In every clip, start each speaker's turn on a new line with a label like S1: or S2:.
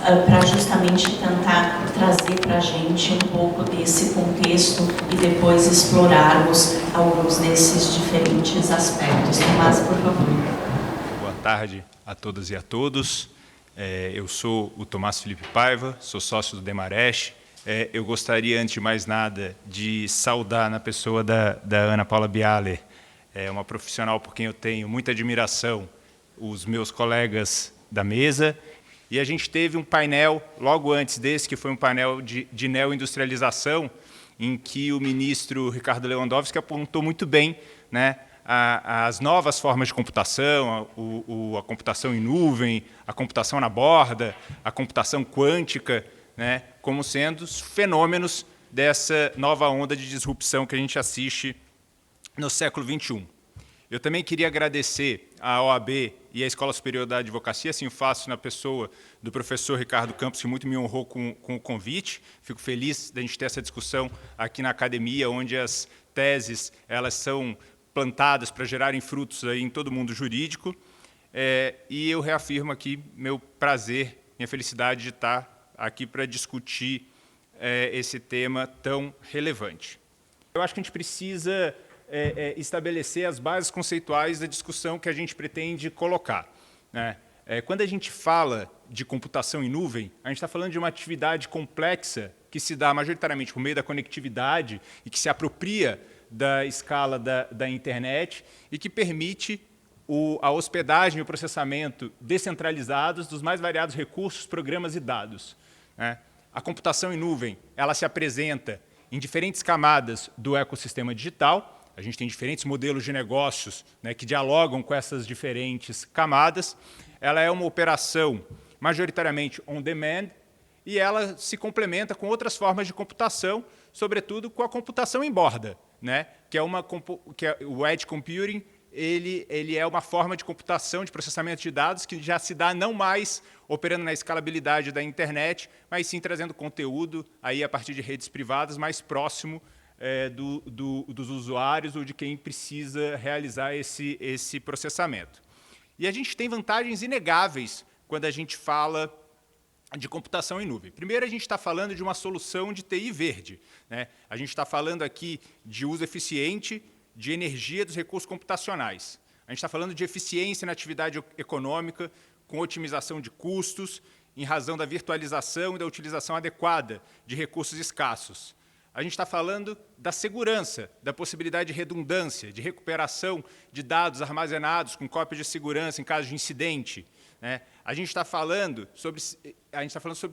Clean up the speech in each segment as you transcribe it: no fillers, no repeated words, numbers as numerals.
S1: para justamente tentar trazer para a gente um pouco desse contexto e depois explorarmos alguns desses diferentes aspectos. Tomás, por favor.
S2: Boa tarde a todas e a todos. Eu sou o Tomás Felipe Paiva, sou sócio do Demarest. Eu gostaria, antes de mais nada, de saudar na pessoa da Ana Paula Bialer, uma profissional por quem eu tenho muita admiração, os meus colegas da mesa, e a gente teve um painel, logo antes desse, que foi um painel de neoindustrialização, em que o ministro Ricardo Lewandowski apontou muito bem, né, as novas formas de computação, a computação em nuvem, a computação na borda, a computação quântica, né, como sendo os fenômenos dessa nova onda de disrupção que a gente assiste no século XXI. Eu também queria agradecer à OAB e à Escola Superior da Advocacia, assim o faço na pessoa do professor Ricardo Campos, que muito me honrou com o convite. Fico feliz de a gente ter essa discussão aqui na academia, onde as teses elas são plantadas para gerarem frutos aí em todo o mundo jurídico. E eu reafirmo aqui meu prazer, minha felicidade de estar aqui para discutir esse tema tão relevante. Eu acho que a gente precisa estabelecer as bases conceituais da discussão que a gente pretende colocar, né? Quando a gente fala de computação em nuvem, a gente está falando de uma atividade complexa que se dá majoritariamente por meio da conectividade e que se apropria da escala da internet e que permite a hospedagem e o processamento descentralizados dos mais variados recursos, programas e dados, né? A computação em nuvem ela se apresenta em diferentes camadas do ecossistema digital. A gente tem diferentes modelos de negócios, né, que dialogam com essas diferentes camadas. Ela é uma operação majoritariamente on-demand e ela se complementa com outras formas de computação, sobretudo com a computação em borda, né, que é o edge computing. Ele é uma forma de computação, de processamento de dados que já se dá não mais operando na escalabilidade da internet, mas sim trazendo conteúdo aí a partir de redes privadas mais próximo dos usuários ou de quem precisa realizar esse processamento. E a gente tem vantagens inegáveis quando a gente fala de computação em nuvem. Primeiro, a gente está falando de uma solução de TI verde, né? A gente está falando aqui de uso eficiente de energia dos recursos computacionais. A gente está falando de eficiência na atividade econômica, com otimização de custos, em razão da virtualização e da utilização adequada de recursos escassos. A gente está falando da segurança, da possibilidade de redundância, de recuperação de dados armazenados com cópia de segurança em caso de incidente, né? A gente está falando sobre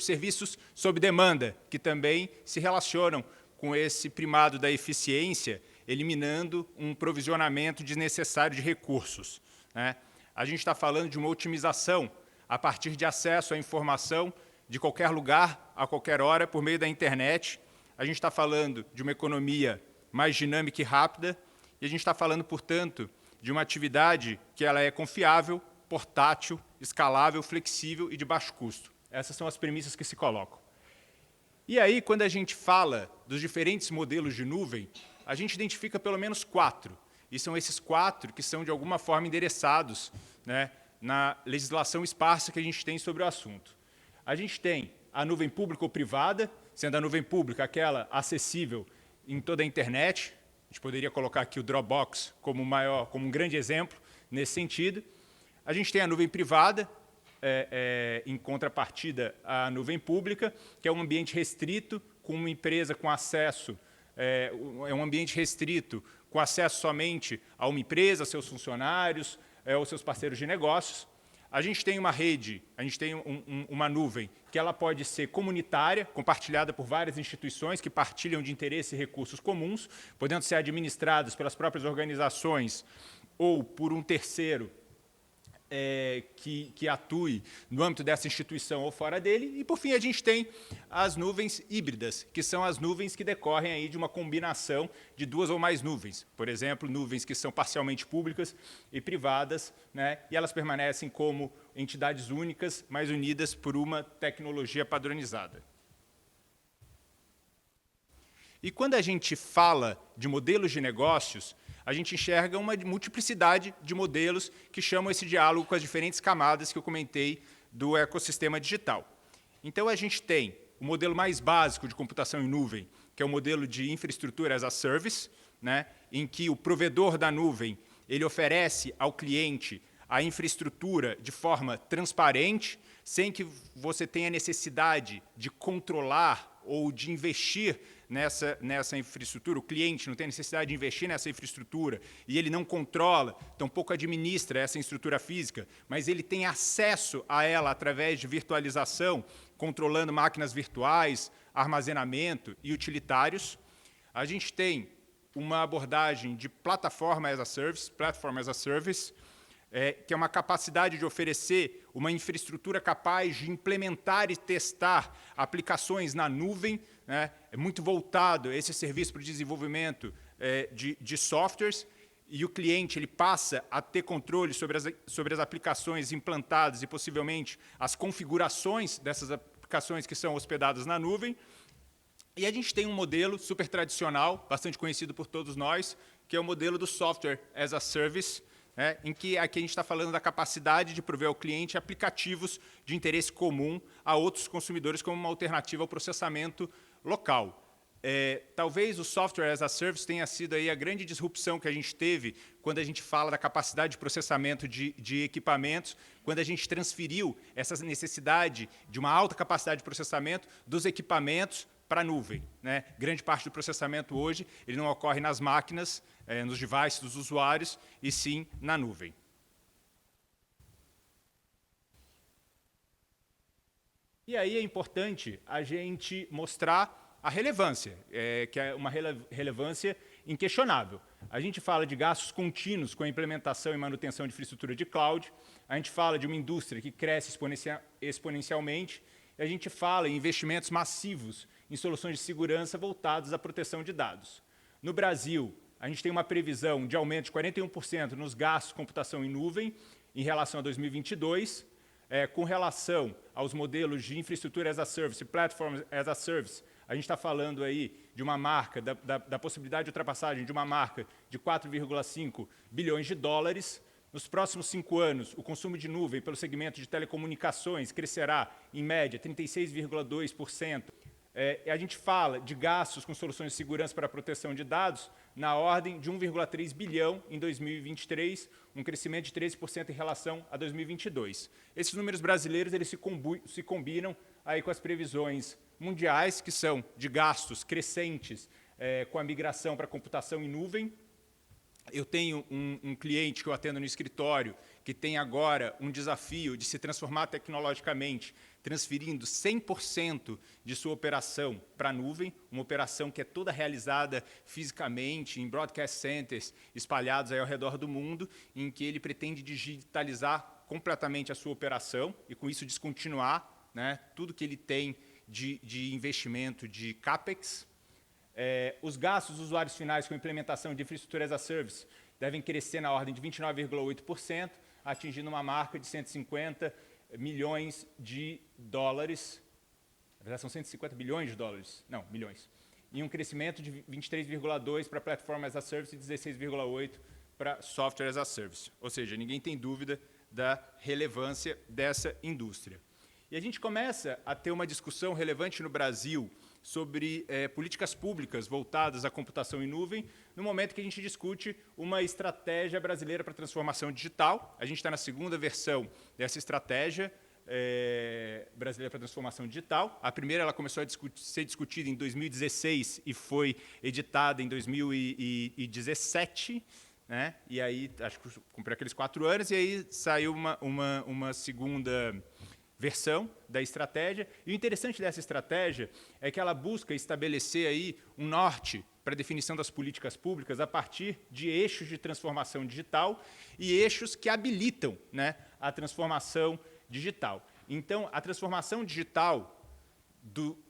S2: serviços sob demanda, que também se relacionam com esse primado da eficiência, eliminando um provisionamento desnecessário de recursos, né? A gente está falando de uma otimização a partir de acesso à informação de qualquer lugar, a qualquer hora, por meio da internet. A gente está falando de uma economia mais dinâmica e rápida, e a gente está falando, portanto, de uma atividade que ela é confiável, portátil, escalável, flexível e de baixo custo. Essas são as premissas que se colocam. E aí, quando a gente fala dos diferentes modelos de nuvem, a gente identifica pelo menos 4, e são esses 4 que são, de alguma forma, endereçados, né, na legislação esparsa que a gente tem sobre o assunto. A gente tem a nuvem pública ou privada, sendo a nuvem pública aquela acessível em toda a internet. A gente poderia colocar aqui o Dropbox como um grande exemplo nesse sentido. A gente tem a nuvem privada, em contrapartida à nuvem pública, que é um ambiente restrito, com uma empresa com acesso, é um ambiente restrito, com acesso somente a uma empresa, a seus funcionários, aos seus parceiros de negócios. A gente tem uma rede, a gente tem uma nuvem que ela pode ser comunitária, compartilhada por várias instituições que partilham de interesse e recursos comuns, podendo ser administradas pelas próprias organizações ou por um terceiro que atue no âmbito dessa instituição ou fora dele. E, por fim, a gente tem as nuvens híbridas, que são as nuvens que decorrem aí de uma combinação de 2 ou mais nuvens. Por exemplo, nuvens que são parcialmente públicas e privadas, né, e elas permanecem como entidades únicas, mas unidas por uma tecnologia padronizada. E quando a gente fala de modelos de negócios, a gente enxerga uma multiplicidade de modelos que chamam esse diálogo com as diferentes camadas que eu comentei do ecossistema digital. Então, a gente tem o modelo mais básico de computação em nuvem, que é o modelo de infraestrutura as a service, né, em que o provedor da nuvem ele oferece ao cliente a infraestrutura de forma transparente, sem que você tenha necessidade de controlar ou de investir nessa infraestrutura. O cliente não tem necessidade de investir nessa infraestrutura e ele não controla, tampouco administra essa estrutura física, mas ele tem acesso a ela através de virtualização, controlando máquinas virtuais, armazenamento e utilitários. A gente tem uma abordagem de plataforma as a service, platform as a service, que é uma capacidade de oferecer uma infraestrutura capaz de implementar e testar aplicações na nuvem, né? É muito voltado esse serviço para o desenvolvimento de softwares, e o cliente ele passa a ter controle sobre as aplicações implantadas e, possivelmente, as configurações dessas aplicações que são hospedadas na nuvem. E a gente tem um modelo super tradicional, bastante conhecido por todos nós, que é o modelo do Software as a Service, em que aqui a gente está falando da capacidade de prover ao cliente aplicativos de interesse comum a outros consumidores como uma alternativa ao processamento local. Talvez o Software as a Service tenha sido aí a grande disrupção que a gente teve quando a gente fala da capacidade de processamento de equipamentos, quando a gente transferiu essa necessidade de uma alta capacidade de processamento dos equipamentos para a nuvem, né? Grande parte do processamento hoje ele não ocorre nas máquinas, nos devices dos usuários, e sim na nuvem. E aí é importante a gente mostrar a relevância, que é uma relevância inquestionável. A gente fala de gastos contínuos com a implementação e manutenção de infraestrutura de cloud, a gente fala de uma indústria que cresce exponencialmente, e a gente fala em investimentos massivos em soluções de segurança voltadas à proteção de dados. No Brasil, a gente tem uma previsão de aumento de 41% nos gastos de computação em nuvem em relação a 2022, com relação aos modelos de infraestrutura as a service, platform as a service. A gente está falando aí de uma marca, da possibilidade de ultrapassagem de uma marca de 4,5 bilhões de dólares. Nos próximos 5 anos, o consumo de nuvem pelo segmento de telecomunicações crescerá, em média, 36,2%. A gente fala de gastos com soluções de segurança para a proteção de dados na ordem de 1,3 bilhão em 2023, um crescimento de 13% em relação a 2022. Esses números brasileiros eles se combinam aí com as previsões mundiais, que são de gastos crescentes com a migração para a computação em nuvem. Eu tenho um cliente que eu atendo no escritório que tem agora um desafio de se transformar tecnologicamente, transferindo 100% de sua operação para a nuvem, uma operação que é toda realizada fisicamente em broadcast centers espalhados aí ao redor do mundo, em que ele pretende digitalizar completamente a sua operação e, com isso, descontinuar, né, tudo que ele tem de investimento de CAPEX. Os gastos dos usuários finais com implementação de infraestrutura as a service devem crescer na ordem de 29,8%, atingindo uma marca de 150 milhões de dólares. Na verdade, são 150 bilhões de dólares. Não, milhões. E um crescimento de 23,2% para Platform as a Service e 16,8% para Software as a Service. Ou seja, ninguém tem dúvida da relevância dessa indústria. E a gente começa a ter uma discussão relevante no Brasil sobre políticas públicas voltadas à computação em nuvem, no momento que a gente discute uma estratégia brasileira para a transformação digital. A gente está na segunda versão dessa estratégia brasileira para a transformação digital. A primeira ela começou a ser discutida em 2016 e foi editada em 2017. Né? E aí, acho que cumpriu aqueles 4 anos, e aí saiu uma segunda versão da estratégia. E o interessante dessa estratégia é que ela busca estabelecer aí um norte para a definição das políticas públicas a partir de eixos de transformação digital e eixos que habilitam, né, a transformação digital. Então, a transformação digital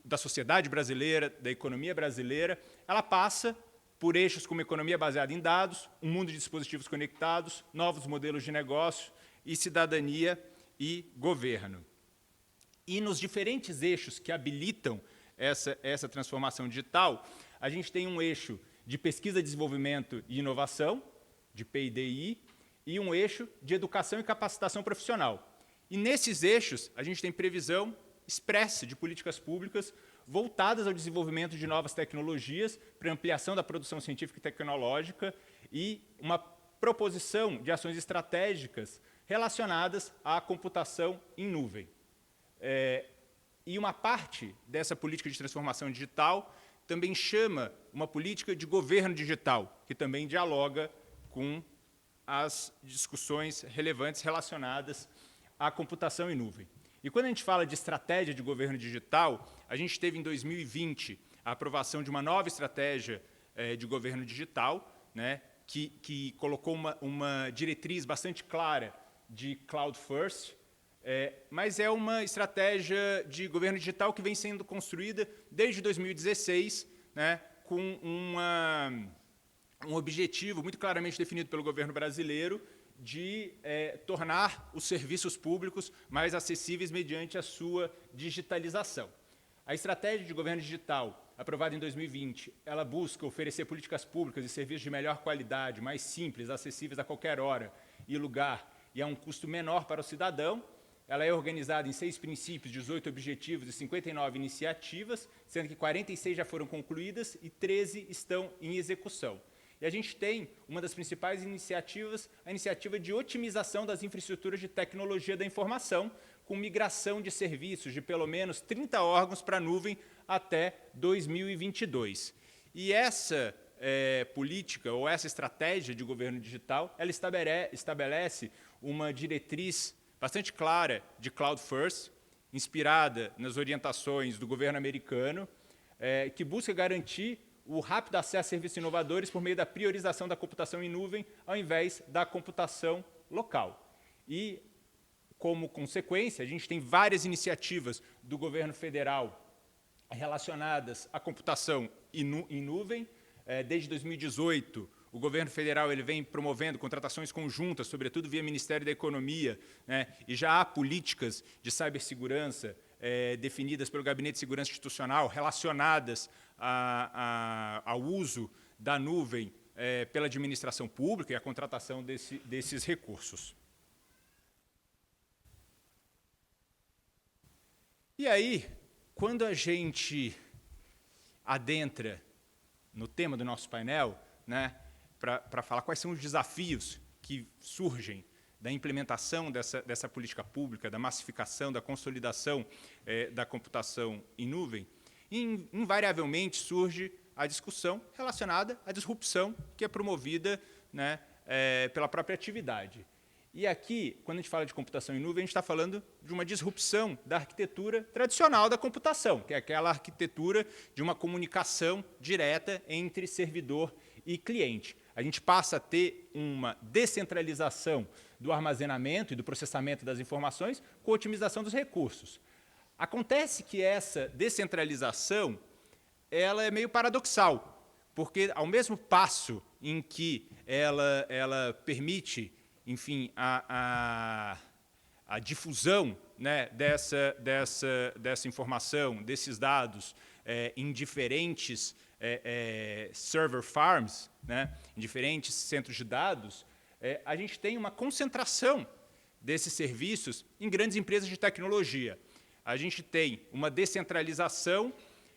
S2: da sociedade brasileira, da economia brasileira, ela passa por eixos como economia baseada em dados, um mundo de dispositivos conectados, novos modelos de negócio e cidadania e governo. E nos diferentes eixos que habilitam essa transformação digital, a gente tem um eixo de pesquisa, desenvolvimento e inovação, de P&DI, e um eixo de educação e capacitação profissional. E nesses eixos, a gente tem previsão expressa de políticas públicas voltadas ao desenvolvimento de novas tecnologias para ampliação da produção científica e tecnológica e uma proposição de ações estratégicas relacionadas à computação em nuvem. E uma parte dessa política de transformação digital também chama uma política de governo digital, que também dialoga com as discussões relevantes relacionadas à computação em nuvem. E quando a gente fala de estratégia de governo digital, a gente teve em 2020 a aprovação de uma nova estratégia de governo digital, né, que colocou uma diretriz bastante clara de Cloud First, mas é uma estratégia de governo digital que vem sendo construída desde 2016, né, com um objetivo muito claramente definido pelo governo brasileiro de tornar os serviços públicos mais acessíveis mediante a sua digitalização. A estratégia de governo digital, aprovada em 2020, ela busca oferecer políticas públicas e serviços de melhor qualidade, mais simples, acessíveis a qualquer hora e lugar e a um custo menor para o cidadão. Ela é organizada em 6 princípios, 18 objetivos e 59 iniciativas, sendo que 46 já foram concluídas e 13 estão em execução. E a gente tem uma das principais iniciativas, a iniciativa de otimização das infraestruturas de tecnologia da informação, com migração de serviços de pelo menos 30 órgãos para a nuvem até 2022. E essa política, ou essa estratégia de governo digital, ela estabelece uma diretriz bastante clara de Cloud First, inspirada nas orientações do governo americano, que busca garantir o rápido acesso a serviços inovadores por meio da priorização da computação em nuvem, ao invés da computação local. E, como consequência, a gente tem várias iniciativas do governo federal relacionadas à computação em nuvem. Desde 2018, o governo federal ele vem promovendo contratações conjuntas, sobretudo via Ministério da Economia, né, e já há políticas de cibersegurança definidas pelo Gabinete de Segurança Institucional, relacionadas ao uso da nuvem pela administração pública e a contratação desses recursos. E aí, quando a gente adentra no tema do nosso painel, né, para falar quais são os desafios que surgem da implementação dessa política pública, da massificação, da consolidação da computação em nuvem, invariavelmente surge a discussão relacionada à disrupção que é promovida, né, pela própria atividade. E aqui, quando a gente fala de computação em nuvem, a gente está falando de uma disrupção da arquitetura tradicional da computação, que é aquela arquitetura de uma comunicação direta entre servidor e cliente. A gente passa a ter uma descentralização do armazenamento e do processamento das informações com otimização dos recursos. Acontece que essa descentralização ela é meio paradoxal, porque ao mesmo passo em que ela permite, enfim, a difusão, né, dessa informação, desses dados em diferentes server farms, né, em diferentes centros de dados, a gente tem uma concentração desses serviços em grandes empresas de tecnologia. A gente tem uma descentralização,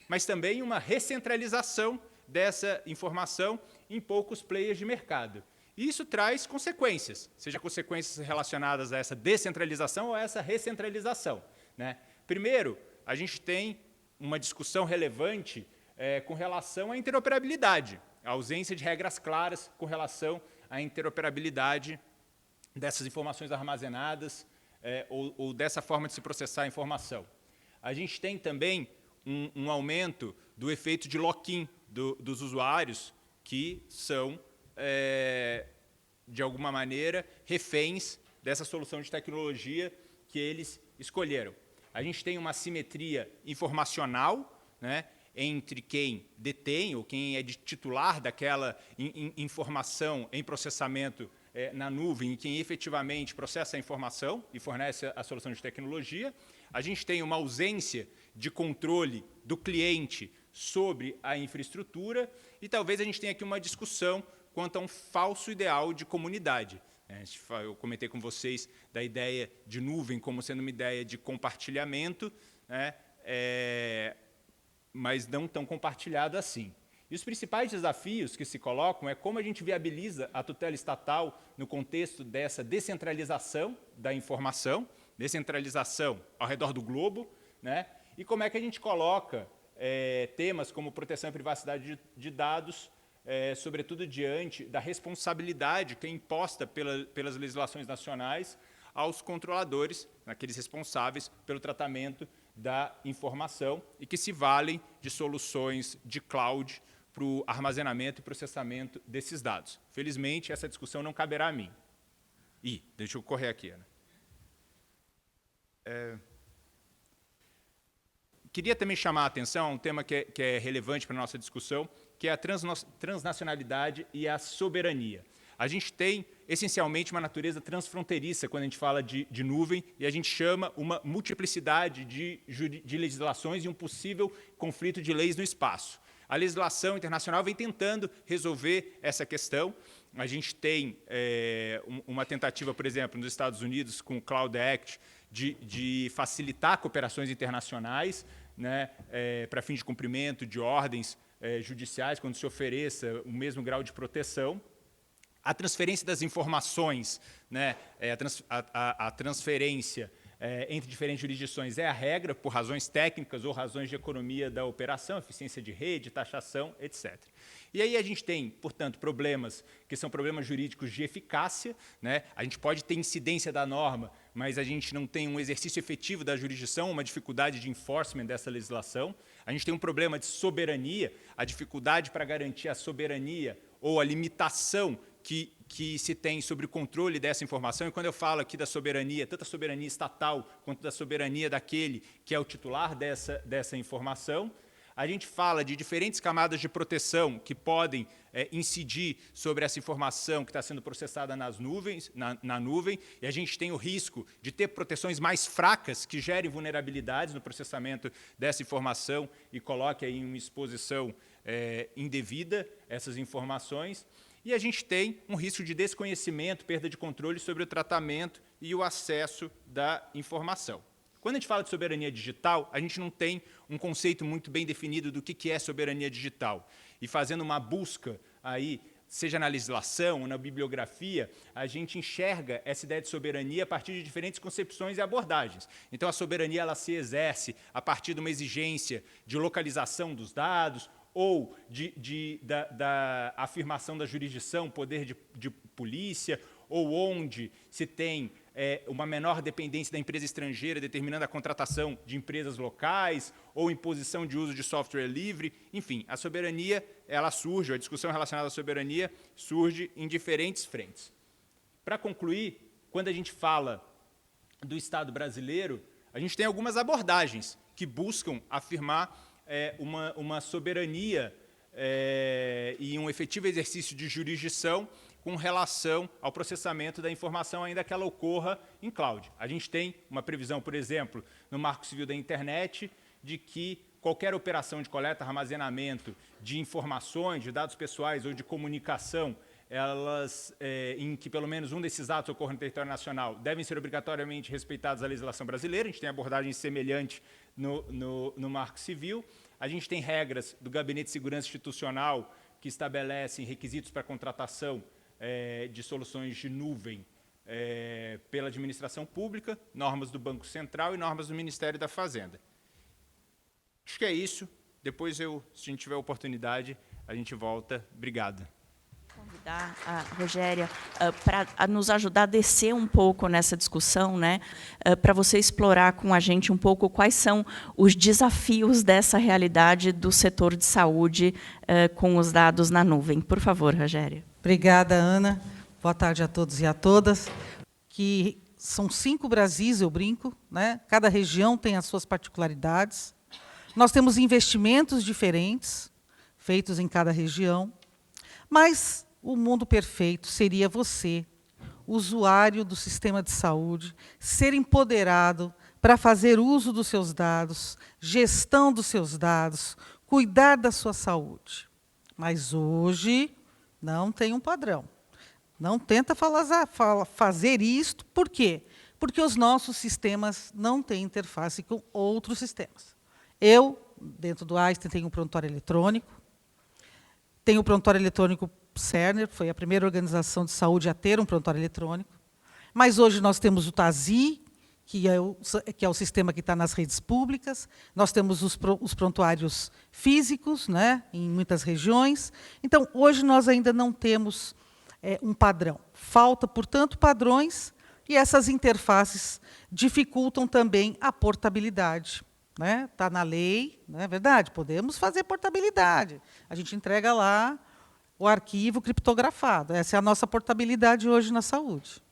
S2: mas também uma recentralização dessa informação em poucos players de mercado. E isso traz consequências, seja consequências relacionadas a essa descentralização ou a essa recentralização, né? Primeiro, a gente tem uma discussão relevante com relação à interoperabilidade, a ausência de regras claras com relação à interoperabilidade dessas informações armazenadas ou dessa forma de se processar a informação. A gente tem também um aumento do efeito de lock-in dos usuários, que são, de alguma maneira, reféns dessa solução de tecnologia que eles escolheram. A gente tem uma assimetria informacional, né, entre quem detém ou quem é titular daquela informação em processamento na nuvem e quem efetivamente processa a informação e fornece a solução de tecnologia. A gente tem uma ausência de controle do cliente sobre a infraestrutura e talvez a gente tenha aqui uma discussão quanto a um falso ideal de comunidade. Eu comentei com vocês da ideia de nuvem como sendo uma ideia de compartilhamento, né, mas não tão compartilhado assim. E os principais desafios que se colocam é como a gente viabiliza a tutela estatal no contexto dessa descentralização da informação, descentralização ao redor do globo, né, e como é que a gente coloca temas como proteção e privacidade de dados, sobretudo diante da responsabilidade que é imposta pelas legislações nacionais aos controladores, aqueles responsáveis pelo tratamento da informação e que se valem de soluções de cloud para o armazenamento e processamento desses dados. Felizmente, essa discussão não caberá a mim. Deixa eu correr aqui, Ana. Queria também chamar a atenção a um tema que é relevante para a nossa discussão, que é a transnacionalidade e a soberania. A gente tem, essencialmente, uma natureza transfronteiriça quando a gente fala de nuvem, e a gente chama uma multiplicidade de legislações e um possível conflito de leis no espaço. A legislação internacional vem tentando resolver essa questão. A gente tem uma tentativa, por exemplo, nos Estados Unidos, com o Cloud Act, de facilitar cooperações internacionais, né, para fim de cumprimento de ordens judiciais, quando se ofereça o mesmo grau de proteção. A transferência das informações, né, a transferência entre diferentes jurisdições é a regra, por razões técnicas ou razões de economia da operação, eficiência de rede, taxação, etc. E aí a gente tem, portanto, problemas que são problemas jurídicos de eficácia, né? A gente pode ter incidência da norma, mas a gente não tem um exercício efetivo da jurisdição, uma dificuldade de enforcement dessa legislação. A gente tem um problema de soberania, a dificuldade para garantir a soberania ou a limitação que se tem sobre o controle dessa informação. E quando eu falo aqui da soberania, tanto a soberania estatal quanto da soberania daquele que é o titular dessa informação, a gente fala de diferentes camadas de proteção que podem incidir sobre essa informação que está sendo processada nas nuvens, na nuvem, e a gente tem o risco de ter proteções mais fracas que gerem vulnerabilidades no processamento dessa informação e coloque aí em uma exposição indevida essas informações. E a gente tem um risco de desconhecimento, perda de controle sobre o tratamento e o acesso da informação. Quando a gente fala de soberania digital, a gente não tem um conceito muito bem definido do que é soberania digital. E fazendo uma busca aí, seja na legislação ou na bibliografia, a gente enxerga essa ideia de soberania a partir de diferentes concepções e abordagens. Então, a soberania ela se exerce a partir de uma exigência de localização dos dados ou da afirmação da jurisdição, poder de polícia, ou onde se tem uma menor dependência da empresa estrangeira, determinando a contratação de empresas locais, ou imposição de uso de software livre. Enfim, a soberania ela surge, a discussão relacionada à soberania surge em diferentes frentes. Para concluir, quando a gente fala do Estado brasileiro, a gente tem algumas abordagens que buscam afirmar uma soberania e um efetivo exercício de jurisdição com relação ao processamento da informação, ainda que ela ocorra em cloud. A gente tem uma previsão, por exemplo, no Marco Civil da Internet, de que qualquer operação de coleta, armazenamento de informações, de dados pessoais ou de comunicação, em que pelo menos um desses atos ocorra no território nacional, devem ser obrigatoriamente respeitados a legislação brasileira. A gente tem abordagem semelhante no Marco Civil. A gente tem regras do Gabinete de Segurança Institucional que estabelecem requisitos para a contratação de soluções de nuvem pela administração pública, normas do Banco Central e normas do Ministério da Fazenda. Acho que é isso. Depois, se a gente tiver oportunidade, a gente volta. Obrigado.
S1: Convidar a Rogéria para nos ajudar a descer um pouco nessa discussão, né? Para você explorar com a gente um pouco quais são os desafios dessa realidade do setor de saúde com os dados na nuvem. Por favor, Rogéria.
S3: Obrigada, Ana. Boa tarde a todos e a todas. Que são 5 Brasis, eu brinco, né? Cada região tem as suas particularidades. Nós temos investimentos diferentes feitos em cada região, mas o mundo perfeito seria você, usuário do sistema de saúde, ser empoderado para fazer uso dos seus dados, gestão dos seus dados, cuidar da sua saúde. Mas hoje não tem um padrão. Não tenta fazer isto. Por quê? porque os nossos sistemas não têm interface com outros sistemas. Eu, dentro do Einstein, tenho um prontuário eletrônico, tenho o prontuário eletrônico Cerner, foi a primeira organização de saúde a ter um prontuário eletrônico, mas hoje nós temos o TASI, que é o sistema que está nas redes públicas, nós temos os prontuários físicos, né, em muitas regiões. Então, hoje nós ainda não temos um padrão. Falta, portanto, padrões, e essas interfaces dificultam também a portabilidade. Está na lei, não é verdade? Podemos fazer portabilidade. A gente entrega lá o arquivo criptografado. Essa é a nossa portabilidade hoje na saúde.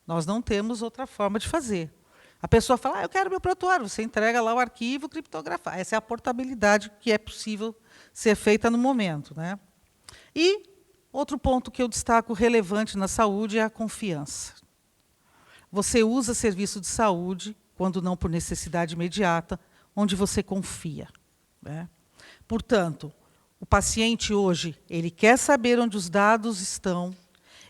S3: Nós não temos outra forma de fazer. A pessoa fala, eu quero meu prontuário, você entrega lá o arquivo criptografado. Essa é a portabilidade que é possível ser feita no momento. Né? E outro ponto que eu destaco relevante na saúde é a confiança. Você usa serviço de saúde, quando não por necessidade imediata, onde você confia. Né? Portanto, o paciente hoje, ele quer saber onde os dados estão,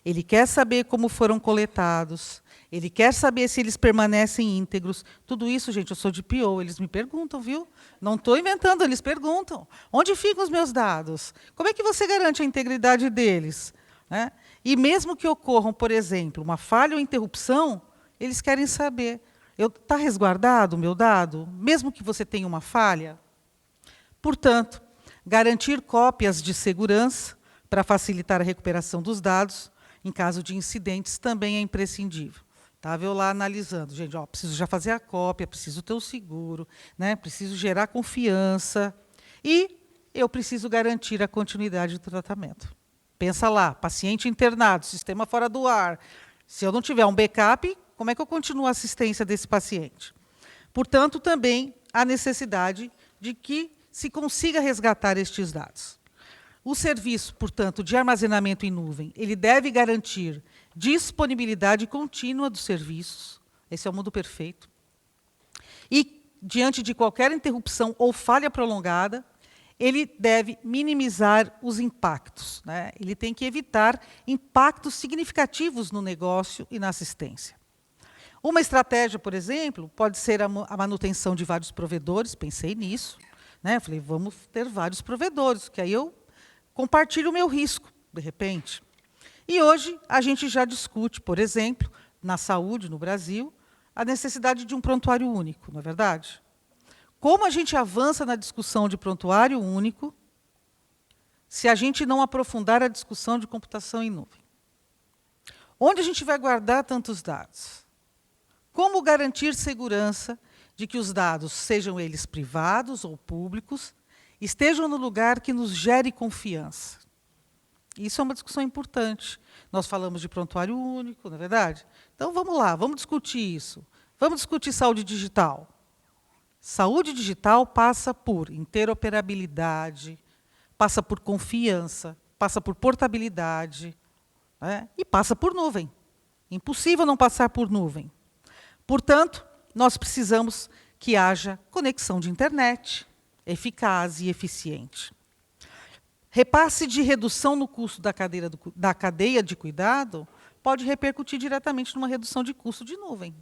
S3: ele quer saber como foram coletados, ele quer saber se eles permanecem íntegros. Tudo isso, gente, eu sou de PO, eles me perguntam, viu? Não estou inventando, eles perguntam. Onde ficam os meus dados? Como é que você garante a integridade deles? Né? E mesmo que ocorram, por exemplo, uma falha ou interrupção, eles querem saber, está resguardado o meu dado, mesmo que você tenha uma falha? Portanto, garantir cópias de segurança para facilitar a recuperação dos dados em caso de incidentes também é imprescindível. Estava eu lá analisando, gente, preciso já fazer a cópia, preciso ter o seguro, né, preciso gerar confiança e eu preciso garantir a continuidade do tratamento. Pensa lá, paciente internado, sistema fora do ar. Se eu não tiver um backup, como é que eu continuo a assistência desse paciente? Portanto, também há necessidade de que se consiga resgatar estes dados. O serviço, portanto, de armazenamento em nuvem, ele deve garantir disponibilidade contínua dos serviços. Esse é o mundo perfeito. E, diante de qualquer interrupção ou falha prolongada, ele deve minimizar os impactos. Né? Ele tem que evitar impactos significativos no negócio e na assistência. Uma estratégia, por exemplo, pode ser a manutenção de vários provedores, pensei nisso. Né? Falei, vamos ter vários provedores, que aí eu compartilho o meu risco, de repente. E hoje a gente já discute, por exemplo, na saúde, no Brasil, a necessidade de um prontuário único, não é verdade? Como a gente avança na discussão de prontuário único se a gente não aprofundar a discussão de computação em nuvem? Onde a gente vai guardar tantos dados? Como garantir segurança de que os dados, sejam eles privados ou públicos, estejam no lugar que nos gere confiança? Isso é uma discussão importante. Nós falamos de prontuário único, não é verdade? Então, vamos lá, vamos discutir isso. Vamos discutir saúde digital. Saúde digital passa por interoperabilidade, passa por confiança, passa por portabilidade, né? E passa por nuvem. Impossível não passar por nuvem. Portanto, nós precisamos que haja conexão de internet, eficaz e eficiente. Repasse de redução no custo da cadeia de cuidado pode repercutir diretamente numa redução de custo de nuvem.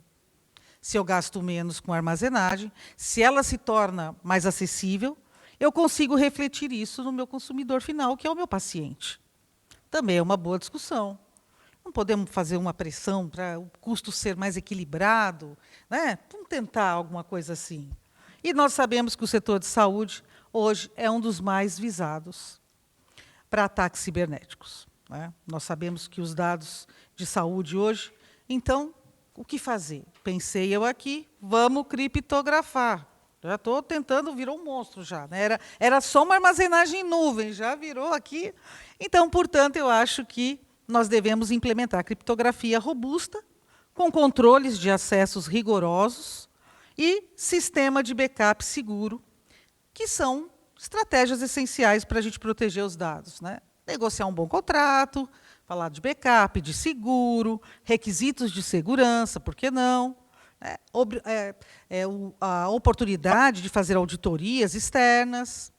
S3: Se eu gasto menos com armazenagem, se ela se torna mais acessível, eu consigo refletir isso no meu consumidor final, que é o meu paciente. Também é uma boa discussão. Não podemos fazer uma pressão para o custo ser mais equilibrado, né? Vamos tentar alguma coisa assim. E nós sabemos que o setor de saúde, hoje, é um dos mais visados para ataques cibernéticos. Né? Nós sabemos que os dados de saúde hoje... Então, o que fazer? Pensei eu aqui, vamos criptografar. Já estou tentando, virou um monstro já. Né? Era só uma armazenagem em nuvem, já virou aqui. Então, portanto, eu acho que nós devemos implementar a criptografia robusta, com controles de acessos rigorosos e sistema de backup seguro, que são estratégias essenciais para a gente proteger os dados. Né? Negociar um bom contrato, falar de backup, de seguro, requisitos de segurança, por que não? A oportunidade de fazer auditorias externas,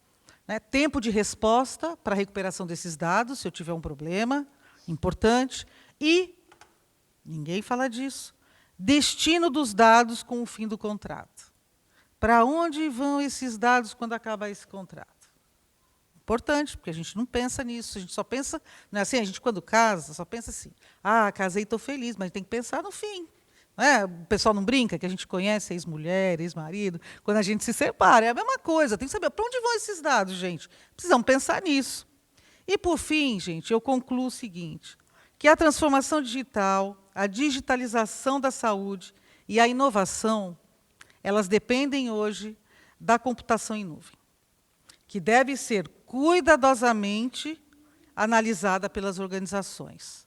S3: né? Tempo de resposta para a recuperação desses dados, se eu tiver um problema, importante. E, ninguém fala disso, Destino dos dados com o fim do contrato. Para onde vão esses dados quando acabar esse contrato? Importante, porque a gente não pensa nisso, a gente só pensa, não é assim, a gente quando casa, só pensa assim, casei, estou feliz, mas tem que pensar no fim. Não é? O pessoal não brinca, que a gente conhece ex-mulher, ex-marido, quando a gente se separa, é a mesma coisa, tem que saber para onde vão esses dados, gente. Precisamos pensar nisso. E, por fim, gente, eu concluo o seguinte, que a transformação digital, a digitalização da saúde e a inovação, elas dependem hoje da computação em nuvem, que deve ser cuidadosamente analisada pelas organizações,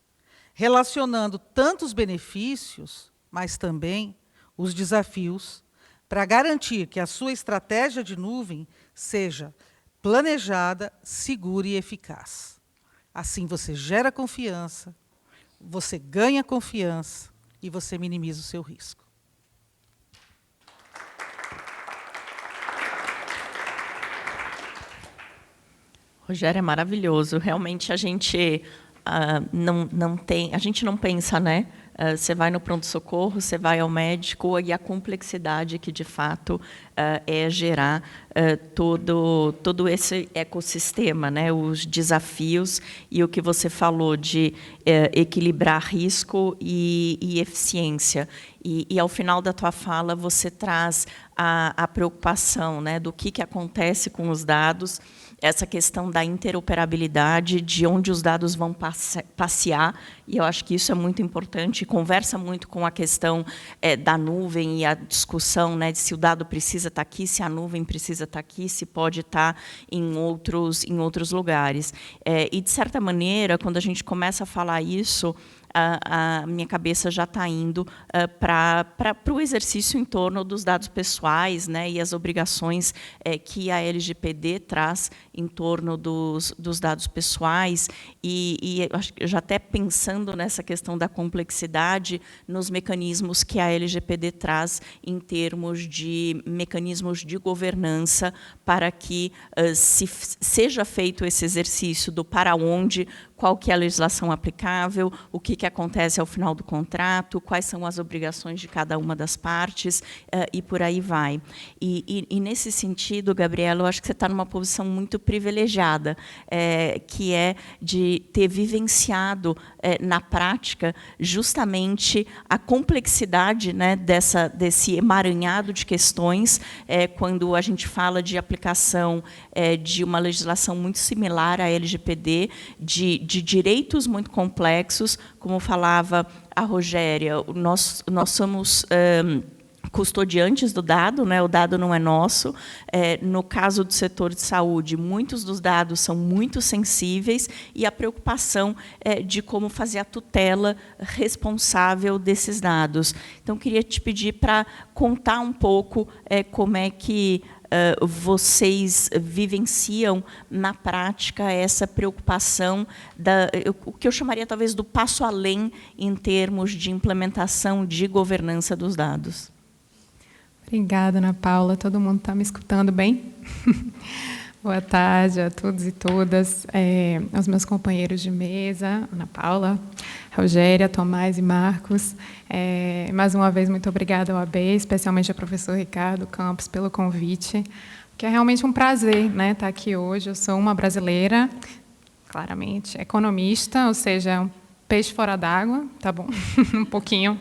S3: relacionando tanto os benefícios, mas também os desafios, para garantir que a sua estratégia de nuvem seja planejada, segura e eficaz. Assim você gera confiança, você ganha confiança e você minimiza o seu risco.
S1: Rogério, é maravilhoso. Realmente a gente a gente não pensa, né? Você vai no pronto-socorro, você vai ao médico e a complexidade que, de fato, é gerar todo esse ecossistema, né? Os desafios e o que você falou de equilibrar risco e eficiência. E, ao final da tua fala, você traz a preocupação, né, do que acontece com os dados, essa questão da interoperabilidade, de onde os dados vão passear, e eu acho que isso é muito importante, conversa muito com a questão da nuvem e a discussão, né, de se o dado precisa estar aqui, se a nuvem precisa estar aqui, se pode estar em outros lugares. E, de certa maneira, quando a gente começa a falar isso, a minha cabeça já está indo para o exercício em torno dos dados pessoais, né, e as obrigações que a LGPD traz em torno dos dados pessoais, e já até pensando nessa questão da complexidade, nos mecanismos que a LGPD traz em termos de mecanismos de governança para que seja feito esse exercício do para onde, qual que é a legislação aplicável, o que acontece ao final do contrato, quais são as obrigações de cada uma das partes, e por aí vai. E nesse sentido, Gabriela, eu acho que você está numa posição muito privilegiada, que é de ter vivenciado na prática justamente a complexidade, né, desse emaranhado de questões, quando a gente fala de aplicação de uma legislação muito similar à LGPD, de direitos muito complexos, como falava a Rogéria, nós somos custodiantes do dado, né? O dado não é nosso. No caso do setor de saúde, muitos dos dados são muito sensíveis e a preocupação de como fazer a tutela responsável desses dados. Então, queria te pedir para contar um pouco como é que vocês vivenciam na prática essa preocupação, o que eu chamaria talvez do passo além em termos de implementação de governança dos dados.
S4: Obrigada, Ana Paula. Todo mundo está me escutando bem? Boa tarde a todos e todas, aos meus companheiros de mesa, Ana Paula, Rogéria, Tomás e Marcos. Mais uma vez, muito obrigada ao AB, especialmente ao professor Ricardo Campos, pelo convite, que é realmente um prazer, né, estar aqui hoje. Eu sou uma brasileira, claramente, economista, ou seja, um peixe fora d'água, tá bom? um pouquinho.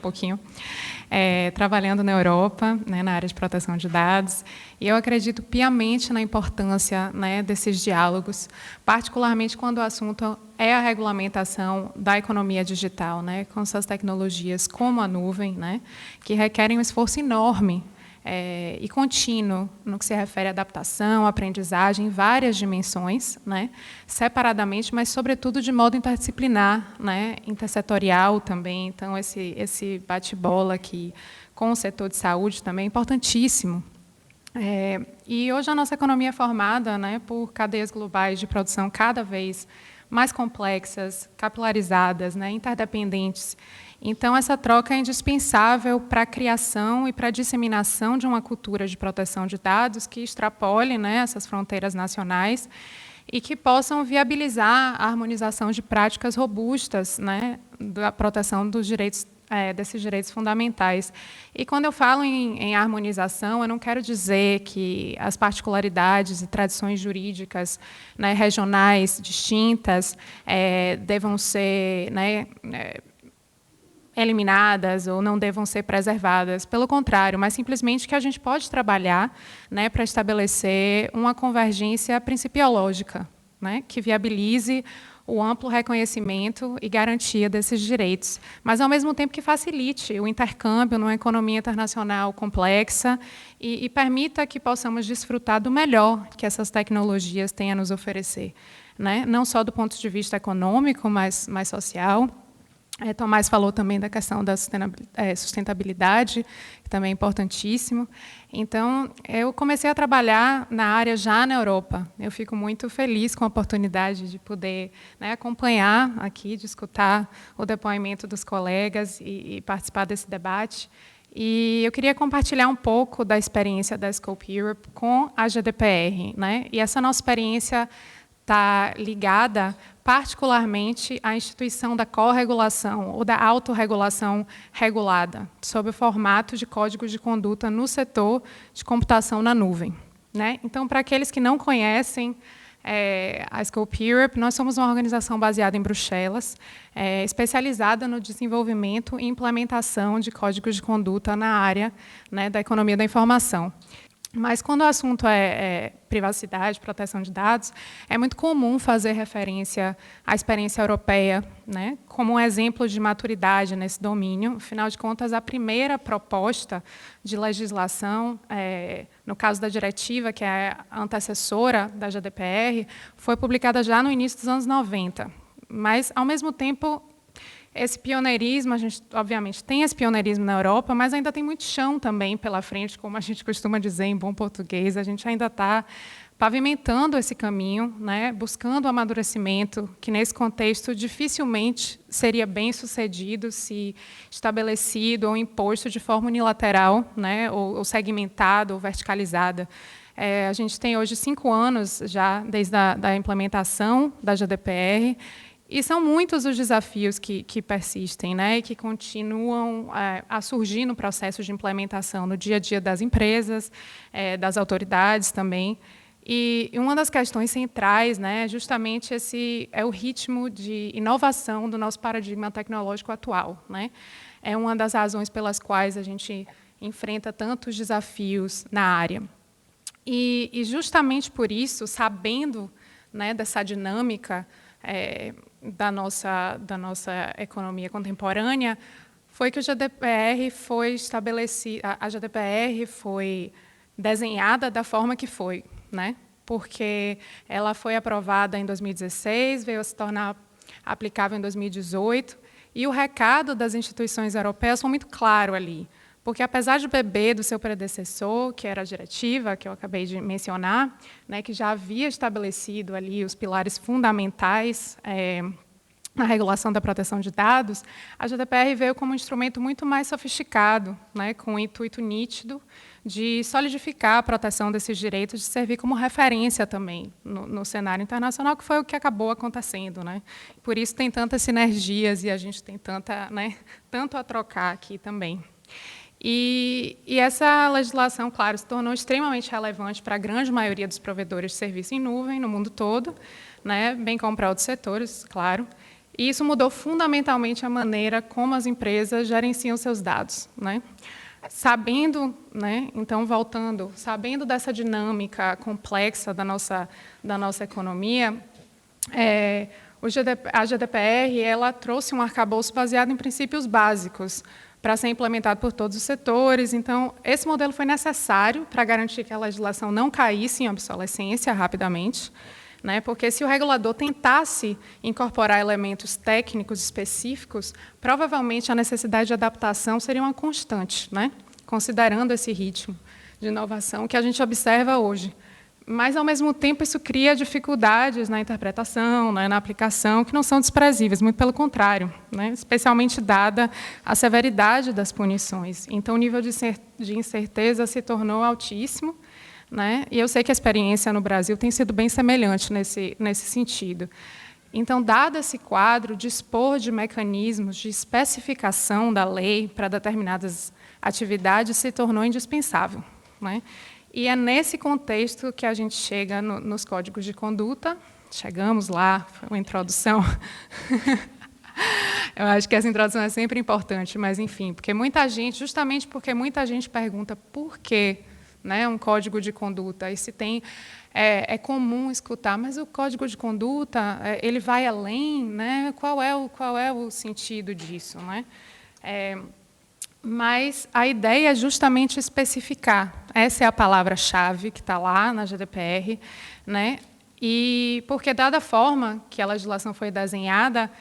S4: Trabalhando na Europa, né, na área de proteção de dados, e eu acredito piamente na importância, né, desses diálogos, particularmente quando o assunto é a regulamentação da economia digital, né, com essas tecnologias como a nuvem, né, que requerem um esforço enorme e contínuo no que se refere à adaptação, aprendizagem, em várias dimensões, né, separadamente, mas, sobretudo, de modo interdisciplinar, né, intersetorial também. Então, esse bate-bola aqui com o setor de saúde também é importantíssimo. E hoje a nossa economia é formada, né, por cadeias globais de produção cada vez mais complexas, capilarizadas, né, interdependentes. Então, essa troca é indispensável para a criação e para a disseminação de uma cultura de proteção de dados que extrapole, né, essas fronteiras nacionais e que possam viabilizar a harmonização de práticas robustas, né, da proteção dos direitos desses direitos fundamentais. E quando eu falo em harmonização, eu não quero dizer que as particularidades e tradições jurídicas, né, regionais distintas devam ser, né, eliminadas ou não devam ser preservadas. Pelo contrário, mas simplesmente que a gente pode trabalhar, né, para estabelecer uma convergência principiológica, né, que viabilize o amplo reconhecimento e garantia desses direitos, mas, ao mesmo tempo, que facilite o intercâmbio numa economia internacional complexa e permita que possamos desfrutar do melhor que essas tecnologias têm a nos oferecer, né? Não só do ponto de vista econômico, mas mais social. Tomás falou também da questão da sustentabilidade, que também é importantíssimo. Então, eu comecei a trabalhar na área já na Europa. Eu fico muito feliz com a oportunidade de poder, né, acompanhar aqui, de escutar o depoimento dos colegas e participar desse debate. E eu queria compartilhar um pouco da experiência da Scope Europe com a GDPR, né? E essa nossa experiência está ligada particularmente à instituição da corregulação ou da autorregulação regulada, sob o formato de códigos de conduta no setor de computação na nuvem, né? Então, para aqueles que não conhecem a Scope Europe, nós somos uma organização baseada em Bruxelas, especializada no desenvolvimento e implementação de códigos de conduta na área, né, da economia da informação. Mas, quando o assunto é privacidade, proteção de dados, é muito comum fazer referência à experiência europeia, né, como um exemplo de maturidade nesse domínio. Afinal de contas, a primeira proposta de legislação, no caso da diretiva, que é a antecessora da GDPR, foi publicada já no início dos anos 90. Mas, ao mesmo tempo, esse pioneirismo, a gente, obviamente, tem esse pioneirismo na Europa, mas ainda tem muito chão também pela frente, como a gente costuma dizer em bom português. A gente ainda está pavimentando esse caminho, né, buscando o amadurecimento, que, nesse contexto, dificilmente seria bem-sucedido se estabelecido ou imposto de forma unilateral, né, ou segmentado ou verticalizada. A gente tem hoje 5 anos já desde a implementação da GDPR, e são muitos os desafios que persistem, né, e que continuam a surgir no processo de implementação no dia a dia das empresas, das autoridades também. E uma das questões centrais, né, justamente é o ritmo de inovação do nosso paradigma tecnológico atual, né? É uma das razões pelas quais a gente enfrenta tantos desafios na área. E justamente por isso, sabendo, né, dessa dinâmica da nossa economia contemporânea, foi que a GDPR foi estabelecida, a GDPR foi desenhada da forma que foi, né? Porque ela foi aprovada em 2016, veio a se tornar aplicável em 2018, e o recado das instituições europeias foi muito claro ali, porque, apesar de beber do seu predecessor, que era a diretiva, que eu acabei de mencionar, né, que já havia estabelecido ali os pilares fundamentais na regulação da proteção de dados, a GDPR veio como um instrumento muito mais sofisticado, né, com o intuito nítido de solidificar a proteção desses direitos, de servir como referência também no cenário internacional, que foi o que acabou acontecendo, né? Por isso tem tantas sinergias e a gente tem tanto a trocar aqui também. E essa legislação, claro, se tornou extremamente relevante para a grande maioria dos provedores de serviço em nuvem no mundo todo, né, bem como para outros setores, claro. E isso mudou fundamentalmente a maneira como as empresas gerenciam seus dados, né? Sabendo, né, então, voltando, sabendo dessa dinâmica complexa da nossa economia, a GDPR ela trouxe um arcabouço baseado em princípios básicos, para ser implementado por todos os setores. Então, esse modelo foi necessário para garantir que a legislação não caísse em obsolescência rapidamente, né? Porque, se o regulador tentasse incorporar elementos técnicos específicos, provavelmente a necessidade de adaptação seria uma constante, né? Considerando esse ritmo de inovação que a gente observa hoje. Mas, ao mesmo tempo, isso cria dificuldades na interpretação, né, na aplicação, que não são desprezíveis, muito pelo contrário, né, especialmente dada a severidade das punições. Então, o nível de incerteza se tornou altíssimo, né, e eu sei que a experiência no Brasil tem sido bem semelhante nesse sentido. Então, dado esse quadro, dispor de mecanismos de especificação da lei para determinadas atividades se tornou indispensável, né? E é nesse contexto que a gente chega nos códigos de conduta. Chegamos lá, foi uma introdução. Eu acho que essa introdução é sempre importante, mas, enfim, porque muita gente, justamente porque muita gente pergunta por que, né, um código de conduta, e se tem, é comum escutar, mas o código de conduta, ele vai além, né? Qual é o sentido disso, né? Mas a ideia é justamente especificar. Essa é a palavra-chave que está lá na GDPR, né? E porque, dada a forma que a legislação foi desenhada,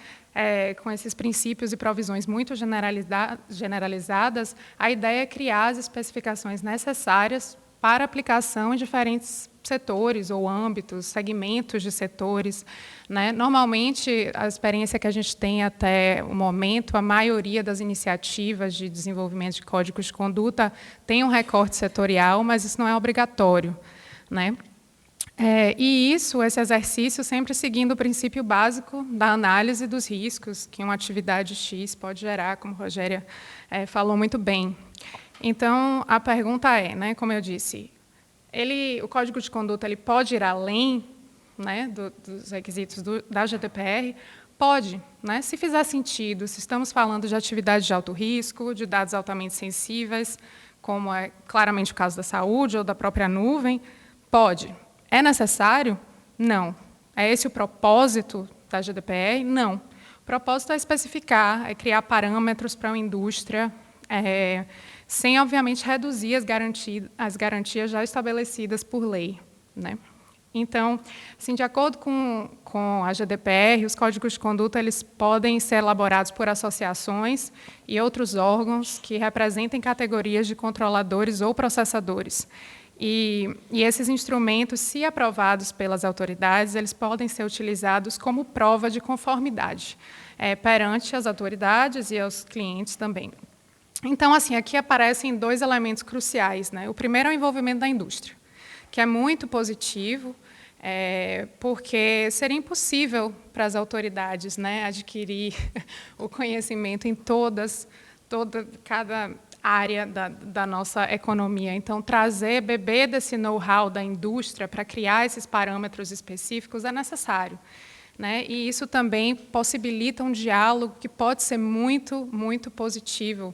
S4: com esses princípios e provisões muito generalizadas, a ideia é criar as especificações necessárias para aplicação em diferentes setores ou âmbitos, segmentos de setores, né? Normalmente, a experiência que a gente tem até o momento, a maioria das iniciativas de desenvolvimento de códigos de conduta tem um recorte setorial, mas isso não é obrigatório, né? E esse exercício sempre seguindo o princípio básico da análise dos riscos que uma atividade X pode gerar, como a Rogéria falou muito bem. Então, a pergunta é, né, como eu disse, o Código de Conduta ele pode ir além, né, dos requisitos da GDPR? Pode, né, se fizer sentido, se estamos falando de atividades de alto risco, de dados altamente sensíveis, como é claramente o caso da saúde ou da própria nuvem, pode. É necessário? Não. É esse o propósito da GDPR? Não. O propósito é especificar, é criar parâmetros para uma indústria, sem, obviamente, reduzir as garantias já estabelecidas por lei, né? Então, assim, de acordo com a GDPR, os códigos de conduta eles podem ser elaborados por associações e outros órgãos que representem categorias de controladores ou processadores. E esses instrumentos, se aprovados pelas autoridades, eles podem ser utilizados como prova de conformidade perante as autoridades e aos clientes também. Então, assim, aqui aparecem dois elementos cruciais, né? O primeiro é o envolvimento da indústria, que é muito positivo, porque seria impossível para as autoridades, né, adquirir o conhecimento em cada área da nossa economia. Então, beber desse know-how da indústria para criar esses parâmetros específicos é necessário, né? E isso também possibilita um diálogo que pode ser muito, muito positivo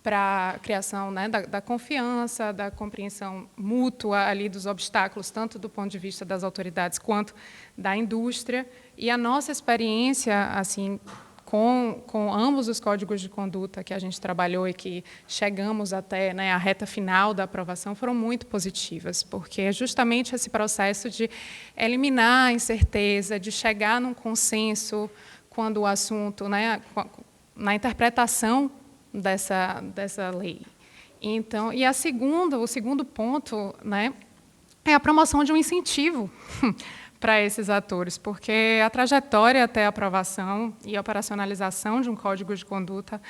S4: para a criação, né, da confiança, da compreensão mútua ali dos obstáculos, tanto do ponto de vista das autoridades quanto da indústria. E a nossa experiência, assim, com ambos os códigos de conduta que a gente trabalhou e que chegamos até, né, a reta final da aprovação, foram muito positivas, porque é justamente esse processo de eliminar a incerteza, de chegar num consenso quando o assunto, né, na interpretação dessa lei. Então, e o segundo ponto, né, é a promoção de um incentivo para esses atores, porque a trajetória até a aprovação e operacionalização de um código de conduta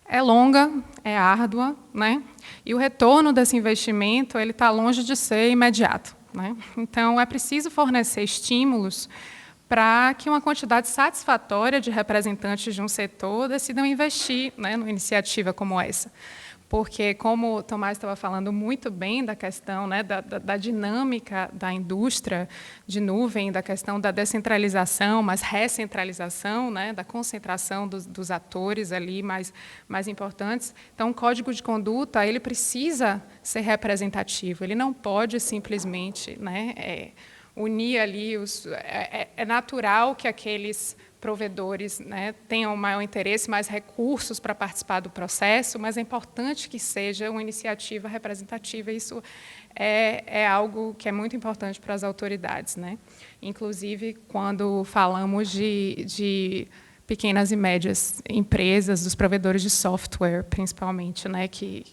S4: é longa, é árdua, né? E o retorno desse investimento ele está longe de ser imediato, né? Então, é preciso fornecer estímulos para que uma quantidade satisfatória de representantes de um setor decidam investir, né, numa iniciativa como essa. Porque, como o Tomás estava falando muito bem da questão, né, da dinâmica da indústria de nuvem, da questão da descentralização, mas recentralização, né, da concentração dos atores ali mais importantes. Então, o código de conduta ele precisa ser representativo, ele não pode simplesmente, né, unir ali é natural que aqueles provedores, né, tenham maior interesse, mais recursos para participar do processo, mas é importante que seja uma iniciativa representativa. Isso é algo que é muito importante para as autoridades, né? Inclusive, quando falamos de pequenas e médias empresas, dos provedores de software, principalmente, né, que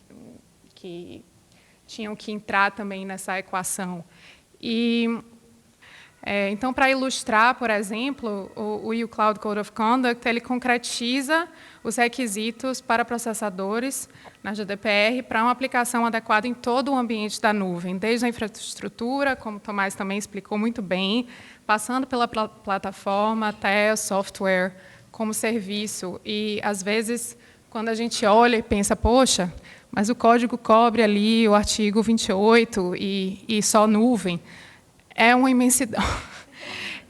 S4: tinham que entrar também nessa equação. E Então, para ilustrar, por exemplo, o EU Cloud Code of Conduct, ele concretiza os requisitos para processadores na GDPR para uma aplicação adequada em todo o ambiente da nuvem, desde a infraestrutura, como o Tomás também explicou muito bem, passando pela plataforma até o software como serviço. E, às vezes, quando a gente olha e pensa, poxa, mas o código cobre ali o artigo 28 e só nuvem, é uma imensidão.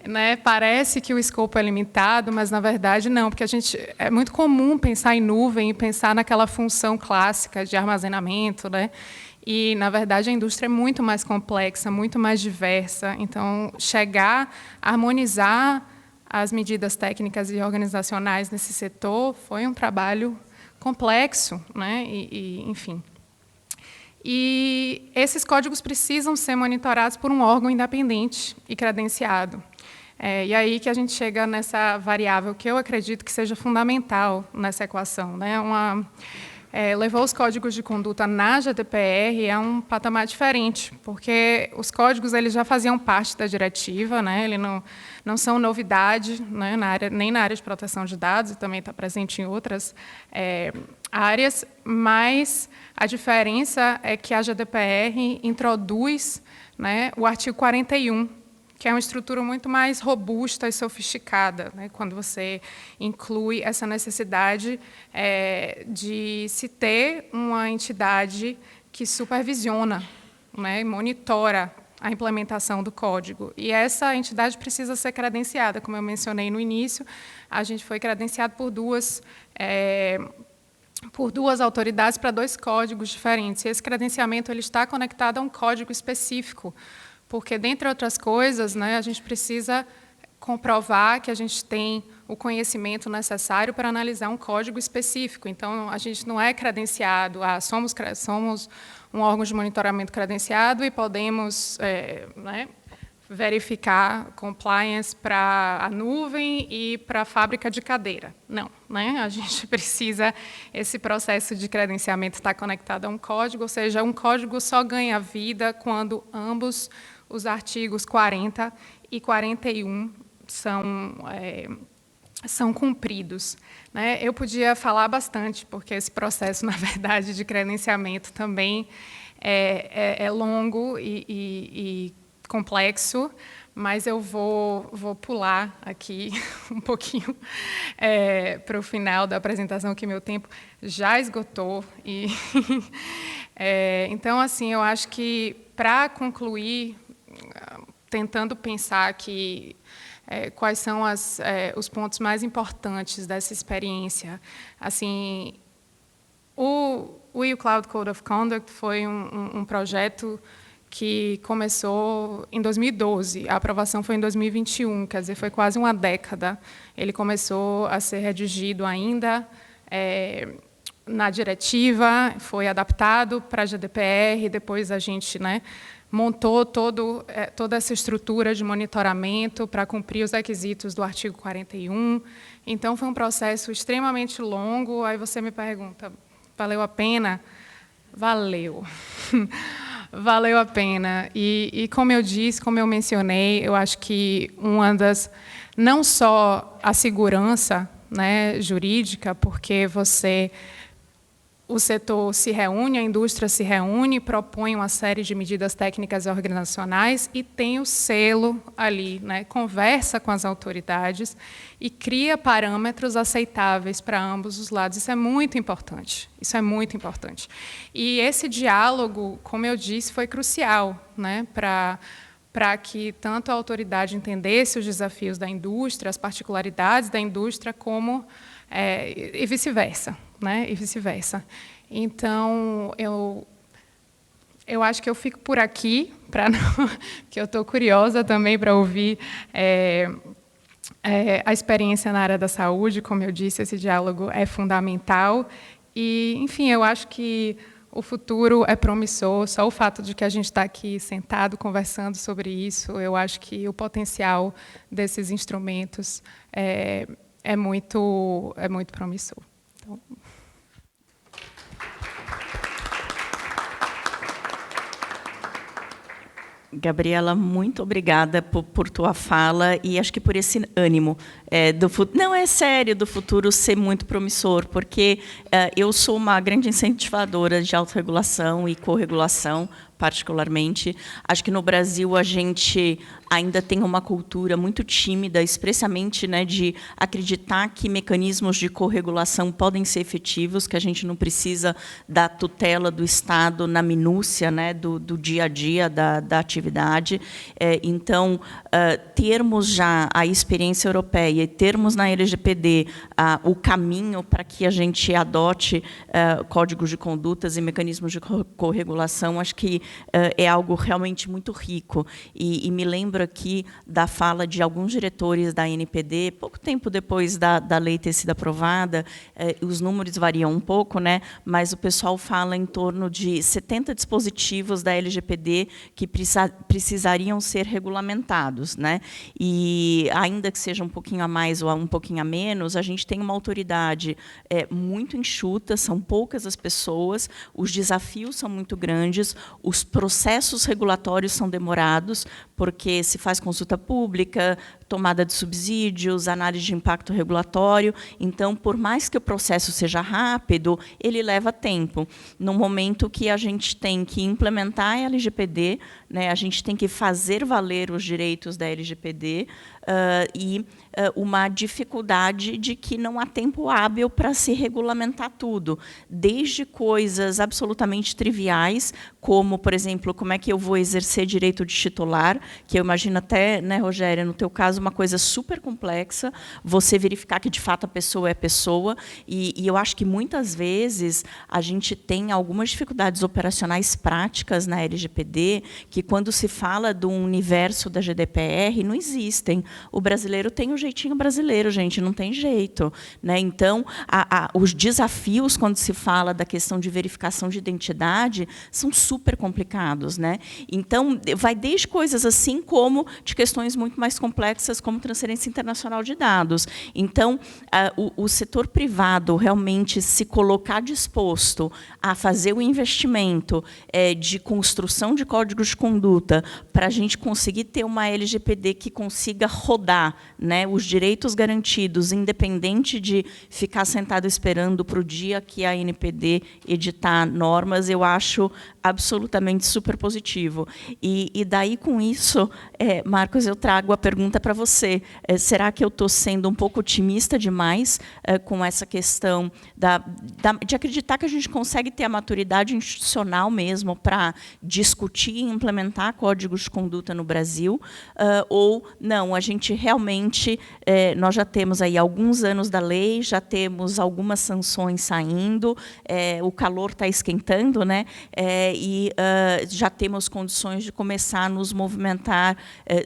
S4: Né? Parece que o escopo é limitado, mas, na verdade, não, porque é muito comum pensar em nuvem e pensar naquela função clássica de armazenamento, né? E, na verdade, a indústria é muito mais complexa, muito mais diversa. Então, chegar a harmonizar as medidas técnicas e organizacionais nesse setor foi um trabalho complexo, né? Enfim. E esses códigos precisam ser monitorados por um órgão independente e credenciado. E aí que a gente chega nessa variável que eu acredito que seja fundamental nessa equação, né? Levar os códigos de conduta na GDPR é um patamar diferente, porque os códigos eles já faziam parte da diretiva, né? Eles não são novidade, né? Nem na área de proteção de dados, e também está presente em outras áreas, mas a diferença é que a GDPR introduz, né, o artigo 41, que é uma estrutura muito mais robusta e sofisticada, né, quando você inclui essa necessidade de se ter uma entidade que supervisiona, né, e monitora a implementação do código. E essa entidade precisa ser credenciada, como eu mencionei no início, a gente foi credenciado por duas autoridades para 2 códigos diferentes. E esse credenciamento ele está conectado a um código específico, porque, dentre outras coisas, né, a gente precisa comprovar que a gente tem o conhecimento necessário para analisar um código específico. Então, a gente não é credenciado, somos um órgão de monitoramento credenciado e podemos né, verificar compliance para a nuvem e para a fábrica de cadeira. Não, né? A gente precisa, esse processo de credenciamento está conectado a um código, ou seja, um código só ganha vida quando ambos os artigos 40 e 41 são cumpridos. Né? Eu podia falar bastante, porque esse processo, na verdade, de credenciamento também é longo e complexo, mas eu vou pular aqui um pouquinho para o final da apresentação, que meu tempo já esgotou. Então, assim, eu acho que, para concluir, tentando pensar que quais são os pontos mais importantes dessa experiência. Assim, o EU Cloud Code of Conduct foi um projeto que começou em 2012, a aprovação foi em 2021, quer dizer, foi quase uma década. Ele começou a ser redigido ainda na diretiva, foi adaptado para a GDPR, depois a gente, né, montou toda essa estrutura de monitoramento para cumprir os requisitos do artigo 41. Então, foi um processo extremamente longo. Aí você me pergunta, valeu a pena? Valeu. Valeu a pena. E como eu disse, como eu mencionei, eu acho que não só a segurança, né, jurídica, porque o setor se reúne, a indústria se reúne, propõe uma série de medidas técnicas e organizacionais e tem o selo ali, né, conversa com as autoridades e cria parâmetros aceitáveis para ambos os lados. Isso é muito importante. Isso é muito importante. E esse diálogo, como eu disse, foi crucial, né, para que tanto a autoridade entendesse os desafios da indústria, as particularidades da indústria, como e vice-versa. Né, e vice-versa. Então, eu acho que eu fico por aqui, porque eu estou curiosa também para ouvir a experiência na área da saúde. Como eu disse, esse diálogo é fundamental. E, enfim, eu acho que o futuro é promissor. Só o fato de que a gente está aqui sentado conversando sobre isso, eu acho que o potencial desses instrumentos é muito promissor. Então,
S1: Gabriela, muito obrigada por tua fala e acho que por esse ânimo do futuro. Não, é sério, do futuro ser muito promissor, porque eu sou uma grande incentivadora de autorregulação e corregulação, particularmente. Acho que no Brasil a gente ainda tem uma cultura muito tímida, especialmente, né, de acreditar que mecanismos de corregulação podem ser efetivos, que a gente não precisa da tutela do Estado na minúcia, né, do dia a dia da atividade. Então, termos já a experiência europeia e termos na LGPD o caminho para que a gente adote códigos de condutas e mecanismos de corregulação, acho que é algo realmente muito rico. E me lembro aqui da fala de alguns diretores da NPD, pouco tempo depois da lei ter sido aprovada, os números variam um pouco, né, mas o pessoal fala em torno de 70 dispositivos da LGPD que precisariam ser regulamentados, né? E, ainda que seja um pouquinho a mais ou um pouquinho a menos, a gente tem uma autoridade muito enxuta, são poucas as pessoas, os desafios são muito grandes, os processos regulatórios são demorados, porque se faz consulta pública, tomada de subsídios, análise de impacto regulatório. Então, por mais que o processo seja rápido, ele leva tempo. No momento que a gente tem que implementar a LGPD, né, a gente tem que fazer valer os direitos da LGPD e uma dificuldade de que não há tempo hábil para se regulamentar tudo, desde coisas absolutamente triviais, como, por exemplo, como é que eu vou exercer direito de titular, que eu imagino até, né, Rogéria, no teu caso, uma coisa super complexa, você verificar que, de fato, a pessoa é pessoa, e eu acho que, muitas vezes, a gente tem algumas dificuldades operacionais práticas na LGPD, que, quando se fala do universo da GDPR, não existem. O brasileiro tem o jeitinho brasileiro, gente, não tem jeito, né? Então, os desafios, quando se fala da questão de verificação de identidade, são super complicados, né? Então, vai desde coisas assim como de questões muito mais complexas, como transferência internacional de dados. Então, o setor privado realmente se colocar disposto a fazer o investimento de construção de códigos de conduta para a gente conseguir ter uma LGPD que consiga rodar, né, os direitos garantidos, independente de ficar sentado esperando para o dia que a NPD editar normas, eu acho absolutamente super positivo. E daí, com isso, Marcos, eu trago a pergunta para você. Será que eu estou sendo um pouco otimista demais com essa questão de acreditar que a gente consegue ter a maturidade institucional mesmo para discutir e implementar códigos de conduta no Brasil? Ou não, a gente realmente, nós já temos aí alguns anos da lei, já temos algumas sanções saindo, o calor está esquentando, né? E já temos condições de começar a nos movimentar,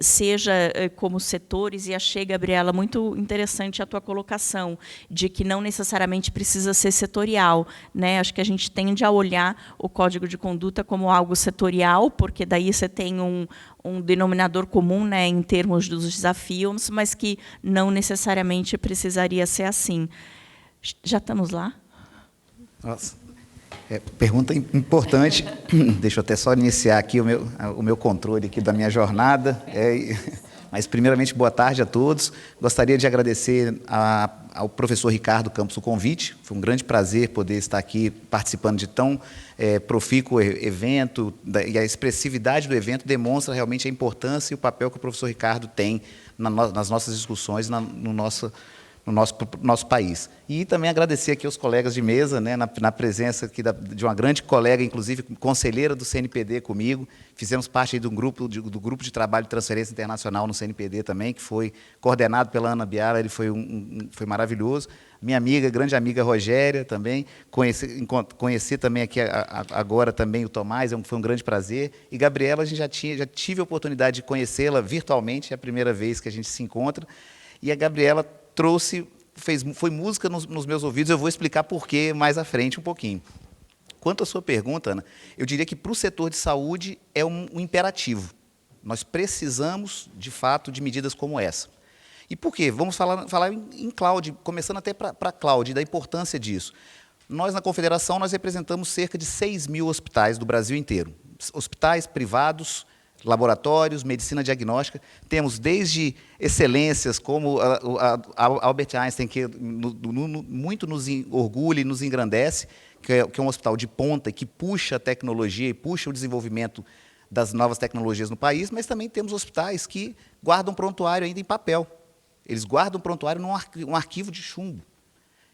S1: seja como setores, e achei, Gabriela, muito interessante a tua colocação, de que não necessariamente precisa ser setorial, né? Acho que a gente tende a olhar o código de conduta como algo setorial, porque daí você tem um denominador comum, né, em termos dos desafios, mas que não necessariamente precisaria ser assim. Já estamos lá?
S5: Nossa, pergunta importante. Deixa eu até só iniciar aqui o meu controle aqui da minha jornada. Mas, primeiramente, boa tarde a todos. Gostaria de agradecer ao professor Ricardo Campos o convite. Foi um grande prazer poder estar aqui participando de tão profícuo evento, e a expressividade do evento demonstra realmente a importância e o papel que o professor Ricardo tem nas nossas discussões, no nosso país. E também agradecer aqui aos colegas de mesa, né, na presença aqui de uma grande colega, inclusive conselheira do CNPD comigo. Fizemos parte aí do grupo de trabalho de transferência internacional no CNPD também, que foi coordenado pela Ana Biara, ele foi maravilhoso. Minha amiga, grande amiga Rogéria também, conheci também aqui agora também o Tomás, foi um grande prazer. E Gabriela, a gente já tive a oportunidade de conhecê-la virtualmente, é a primeira vez que a gente se encontra. E a Gabriela foi música nos meus ouvidos, eu vou explicar por quê mais à frente um pouquinho. Quanto à sua pergunta, Ana, eu diria que para o setor de saúde é um imperativo. Nós precisamos, de fato, de medidas como essa. E por quê? Vamos falar em cloud, começando até para a cloud, da importância disso. Nós, na Confederação, nós representamos cerca de 6.000 hospitais do Brasil inteiro. Hospitais privados, laboratórios, medicina diagnóstica. Temos desde excelências como a Albert Einstein, que muito nos orgulha e nos engrandece, que é um hospital de ponta, que puxa a tecnologia e puxa o desenvolvimento das novas tecnologias no país, mas também temos hospitais que guardam prontuário ainda em papel. Eles guardam prontuário num arquivo de chumbo.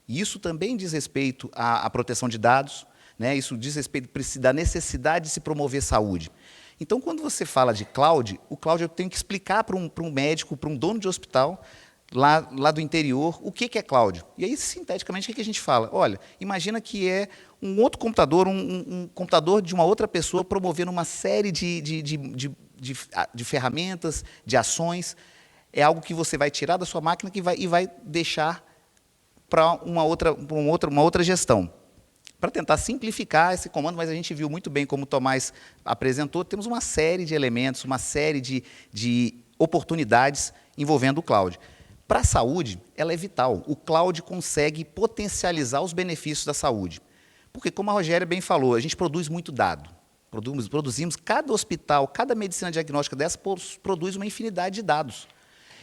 S5: E isso também diz respeito à proteção de dados, né? Isso diz respeito da necessidade de se promover saúde. Então, quando você fala de cloud, o cloud eu tenho que explicar para um médico, para um dono de hospital, lá do interior, o que é cloud. E aí, sinteticamente, o que a gente fala? Olha, imagina que é um outro computador, um computador de uma outra pessoa promovendo uma série de ferramentas, de ações. É algo que você vai tirar da sua máquina e vai deixar para uma outra gestão. Para tentar simplificar esse comando, mas a gente viu muito bem como o Tomás apresentou, temos uma série de elementos, uma série de oportunidades envolvendo o cloud. Para a saúde, ela é vital. O cloud consegue potencializar os benefícios da saúde. Porque, como a Rogéria bem falou, a gente produz muito dado. Produzimos, cada hospital, cada medicina diagnóstica dessa produz uma infinidade de dados.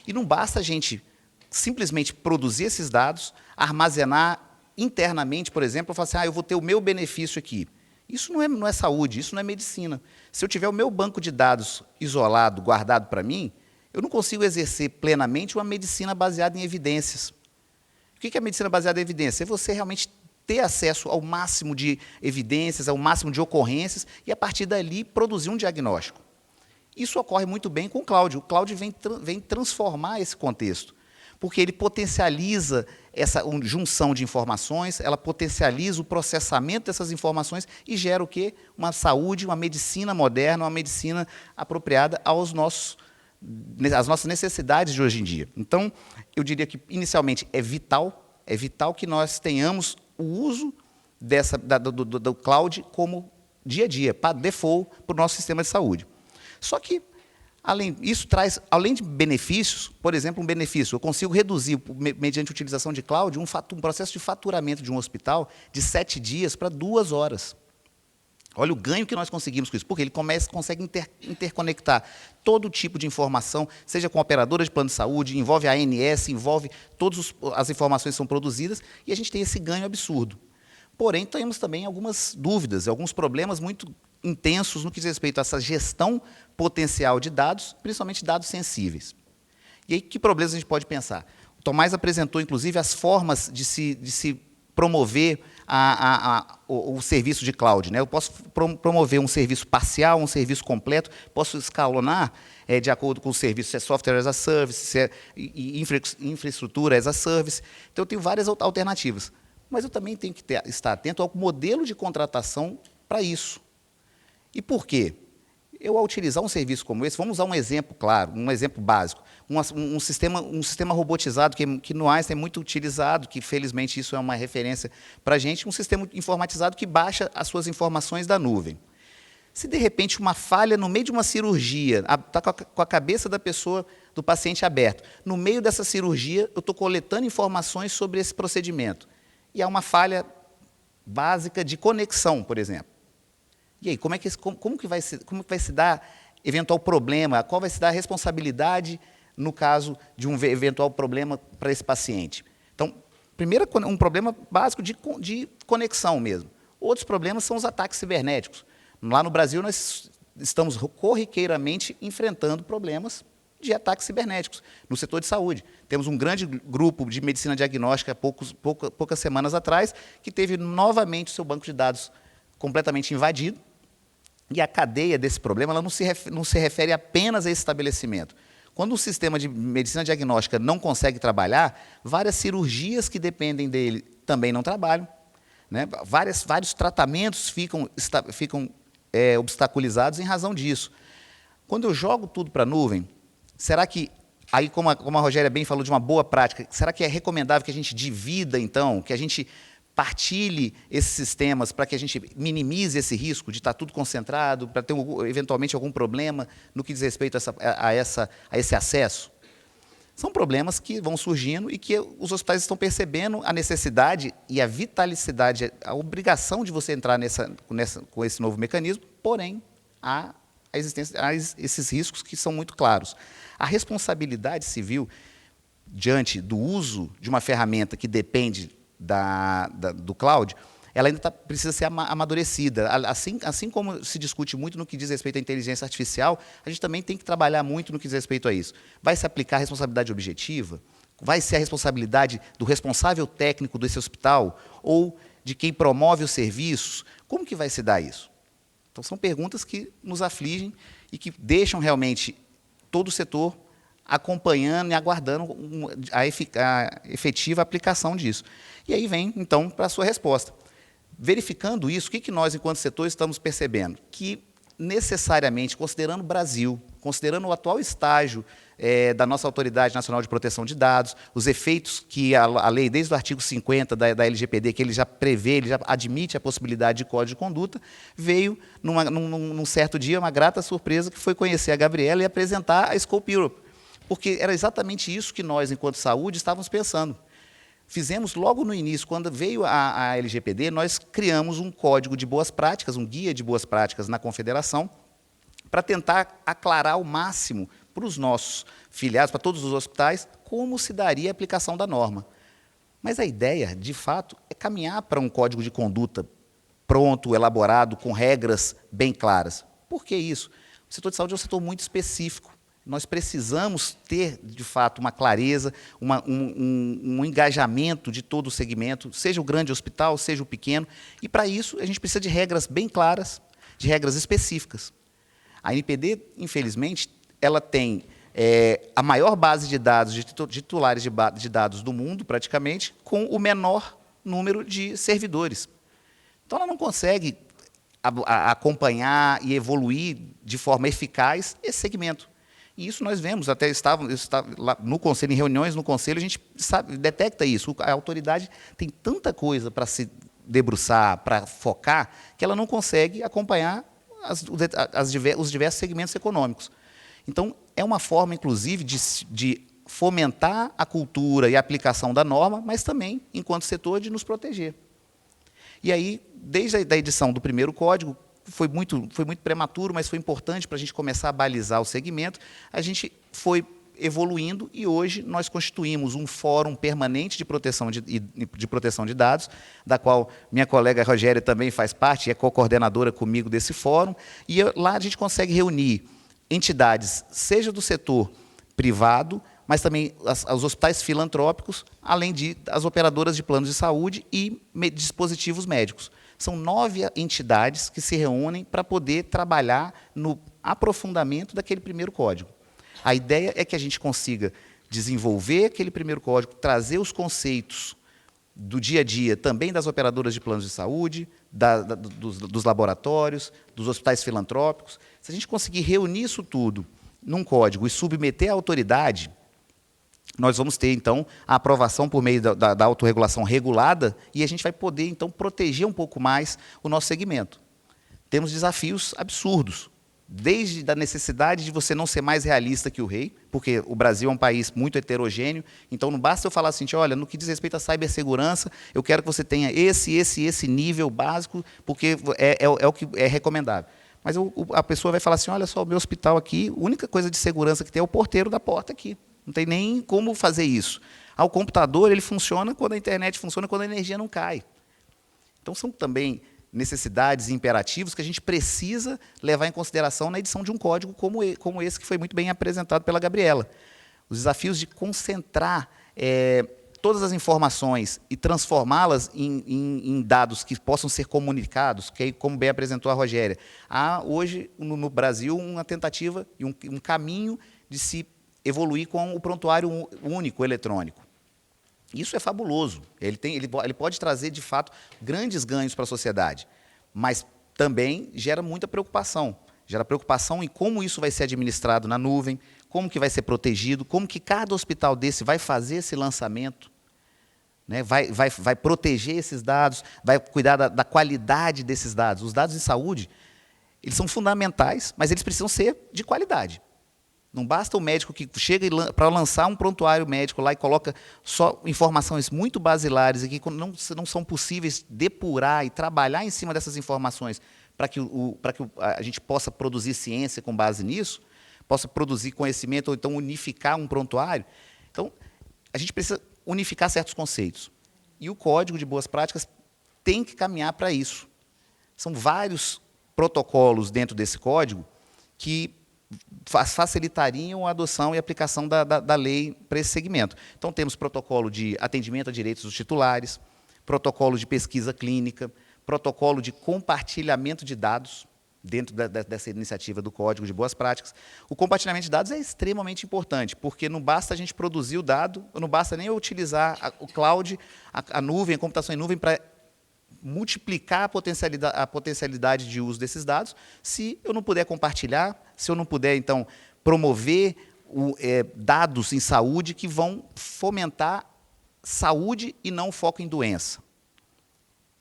S5: E não basta a gente simplesmente produzir esses dados, armazenar internamente, por exemplo, eu falo assim, eu vou ter o meu benefício aqui. Isso não é saúde, isso não é medicina. Se eu tiver o meu banco de dados isolado, guardado para mim, eu não consigo exercer plenamente uma medicina baseada em evidências. O que é a medicina baseada em evidências? É você realmente ter acesso ao máximo de evidências, ao máximo de ocorrências, e, a partir dali, produzir um diagnóstico. Isso ocorre muito bem com o cloud. O cloud vem transformar esse contexto, porque ele potencializa essa junção de informações, ela potencializa o processamento dessas informações e gera o quê? Uma saúde, uma medicina moderna, uma medicina apropriada às nossas necessidades de hoje em dia. Então, eu diria que, inicialmente, é vital que nós tenhamos o uso do cloud como dia a dia, para default, para o nosso sistema de saúde. Só que, isso traz, além de benefícios, por exemplo, um benefício, eu consigo reduzir, mediante a utilização de cloud, um processo de faturamento de um hospital de 7 dias para 2 horas. Olha o ganho que nós conseguimos com isso, porque ele consegue interconectar todo tipo de informação, seja com a operadora de plano de saúde, envolve a ANS, envolve todas as informações que são produzidas, e a gente tem esse ganho absurdo. Porém, temos também algumas dúvidas, alguns problemas muito intensos no que diz respeito a essa gestão potencial de dados, principalmente dados sensíveis. E aí, que problemas a gente pode pensar? O Tomás apresentou, inclusive, as formas de se promover o serviço de cloud, né? Eu posso promover um serviço parcial, um serviço completo, posso escalonar de acordo com o serviço, se é software as a service, se é infraestrutura as a service. Então, eu tenho várias alternativas. Mas eu também tenho que estar atento ao modelo de contratação para isso. E por quê? Eu, ao utilizar um serviço como esse, vamos usar um exemplo claro, um exemplo básico, um sistema robotizado que no Einstein é muito utilizado, que felizmente isso é uma referência para a gente, um sistema informatizado que baixa as suas informações da nuvem. Se, de repente, uma falha no meio de uma cirurgia, está com a cabeça da pessoa, do paciente aberto, no meio dessa cirurgia, eu estou coletando informações sobre esse procedimento, e há uma falha básica de conexão, por exemplo. E aí, como que vai se dar eventual problema? Qual vai se dar a responsabilidade no caso de um eventual problema para esse paciente? Então, primeiro, um problema básico de conexão mesmo. Outros problemas são os ataques cibernéticos. Lá no Brasil, nós estamos corriqueiramente enfrentando problemas de ataques cibernéticos no setor de saúde. Temos um grande grupo de medicina diagnóstica, poucas semanas atrás, que teve novamente o seu banco de dados completamente invadido. E a cadeia desse problema ela não se refere apenas a esse estabelecimento. Quando o sistema de medicina diagnóstica não consegue trabalhar, várias cirurgias que dependem dele também não trabalham, né? Vários tratamentos ficam obstaculizados em razão disso. Quando eu jogo tudo para a nuvem, será que, aí como a Rogéria bem falou de uma boa prática, será que é recomendável que a gente divida, então, que a gente partilhe esses sistemas para que a gente minimize esse risco de estar tudo concentrado, para ter eventualmente algum problema no que diz respeito a esse acesso? São problemas que vão surgindo e que os hospitais estão percebendo a necessidade e a vitalicidade, a obrigação de você entrar com esse novo mecanismo, porém, há a existência, a esses riscos que são muito claros. A responsabilidade civil, diante do uso de uma ferramenta que depende do cloud, ela ainda precisa ser amadurecida. Assim como se discute muito no que diz respeito à inteligência artificial, a gente também tem que trabalhar muito no que diz respeito a isso. Vai se aplicar a responsabilidade objetiva? Vai ser a responsabilidade do responsável técnico desse hospital ou de quem promove os serviços? Como que vai se dar isso? Então, são perguntas que nos afligem e que deixam realmente todo o setor acompanhando e aguardando a efetiva aplicação disso. E aí vem, então, para a sua resposta. Verificando isso, o que nós, enquanto setor, estamos percebendo? Que, necessariamente, considerando o Brasil, considerando o atual estágio da nossa Autoridade Nacional de Proteção de Dados, os efeitos que a lei, desde o artigo 50 da LGPD, que ele já prevê, ele já admite a possibilidade de código de conduta, veio, num certo dia, uma grata surpresa, que foi conhecer a Gabriela e apresentar a Scope Europe, porque era exatamente isso que nós, enquanto saúde, estávamos pensando. Fizemos logo no início, quando veio a LGPD, nós criamos um código de boas práticas, um guia de boas práticas na Confederação, para tentar aclarar ao máximo para os nossos filiados, para todos os hospitais, como se daria a aplicação da norma. Mas a ideia, de fato, é caminhar para um código de conduta pronto, elaborado, com regras bem claras. Por que isso? O setor de saúde é um setor muito específico. Nós precisamos ter, de fato, uma clareza, um engajamento de todo o segmento, seja o grande hospital, seja o pequeno, e, para isso, a gente precisa de regras bem claras, de regras específicas. A NPD, infelizmente, ela tem a maior base de dados de titulares de dados do mundo, praticamente, com o menor número de servidores. Então, ela não consegue acompanhar e evoluir de forma eficaz esse segmento. E isso nós vemos, até estava lá no Conselho, em reuniões no Conselho, a gente detecta isso. A autoridade tem tanta coisa para se debruçar, para focar, que ela não consegue acompanhar os diversos segmentos econômicos. Então, é uma forma, inclusive, de fomentar a cultura e a aplicação da norma, mas também, enquanto setor, de nos proteger. E aí, desde a edição do primeiro código, foi muito prematuro, mas foi importante para a gente começar a balizar o segmento. A gente foi evoluindo e hoje nós constituímos um fórum permanente de proteção de dados, da qual minha colega Rogéria também faz parte, e é co-coordenadora comigo desse fórum, e lá a gente consegue reunir entidades, seja do setor privado, mas também os hospitais filantrópicos, além das operadoras de planos de saúde e dispositivos médicos. São 9 entidades que se reúnem para poder trabalhar no aprofundamento daquele primeiro código. A ideia é que a gente consiga desenvolver aquele primeiro código, trazer os conceitos do dia a dia, também das operadoras de planos de saúde, dos laboratórios, dos hospitais filantrópicos. Se a gente conseguir reunir isso tudo num código e submeter à autoridade, nós vamos ter, então, a aprovação por meio da autorregulação regulada e a gente vai poder, então, proteger um pouco mais o nosso segmento. Temos desafios absurdos, desde a necessidade de você não ser mais realista que o rei, porque o Brasil é um país muito heterogêneo, então não basta eu falar assim, olha, no que diz respeito à cibersegurança, eu quero que você tenha esse nível básico, porque é o que é recomendável. Mas a pessoa vai falar assim, olha só, o meu hospital aqui, a única coisa de segurança que tem é o porteiro da porta aqui. Não tem nem como fazer isso. O computador ele funciona quando a internet funciona, quando a energia não cai. Então, são também necessidades e imperativos que a gente precisa levar em consideração na edição de um código como esse que foi muito bem apresentado pela Gabriela. Os desafios de concentrar todas as informações e transformá-las em dados que possam ser comunicados, que, como bem apresentou a Rogéria. Há hoje, no Brasil, uma tentativa e um caminho de se evoluir com o prontuário único eletrônico. Isso é fabuloso. Ele pode trazer, de fato, grandes ganhos para a sociedade, mas também gera muita preocupação. Gera preocupação em como isso vai ser administrado na nuvem, como que vai ser protegido, como que cada hospital desse vai fazer esse lançamento, né? Vai proteger esses dados, vai cuidar da qualidade desses dados. Os dados de saúde, eles são fundamentais, mas eles precisam ser de qualidade. Não basta o médico que chega para lançar um prontuário médico lá e coloca só informações muito basilares e que não são possíveis depurar e trabalhar em cima dessas informações para que a gente possa produzir ciência com base nisso, possa produzir conhecimento, ou então unificar um prontuário. Então, a gente precisa unificar certos conceitos. E o Código de Boas Práticas tem que caminhar para isso. São vários protocolos dentro desse código que facilitariam a adoção e aplicação da lei para esse segmento. Então, temos protocolo de atendimento a direitos dos titulares, protocolo de pesquisa clínica, protocolo de compartilhamento de dados, dentro dessa iniciativa do Código de Boas Práticas. O compartilhamento de dados é extremamente importante, porque não basta a gente produzir o dado, não basta nem eu utilizar o cloud, a nuvem, a computação em nuvem, para multiplicar a potencialidade de uso desses dados, se eu não puder compartilhar, se eu não puder, então, promover dados em saúde que vão fomentar saúde e não foco em doença.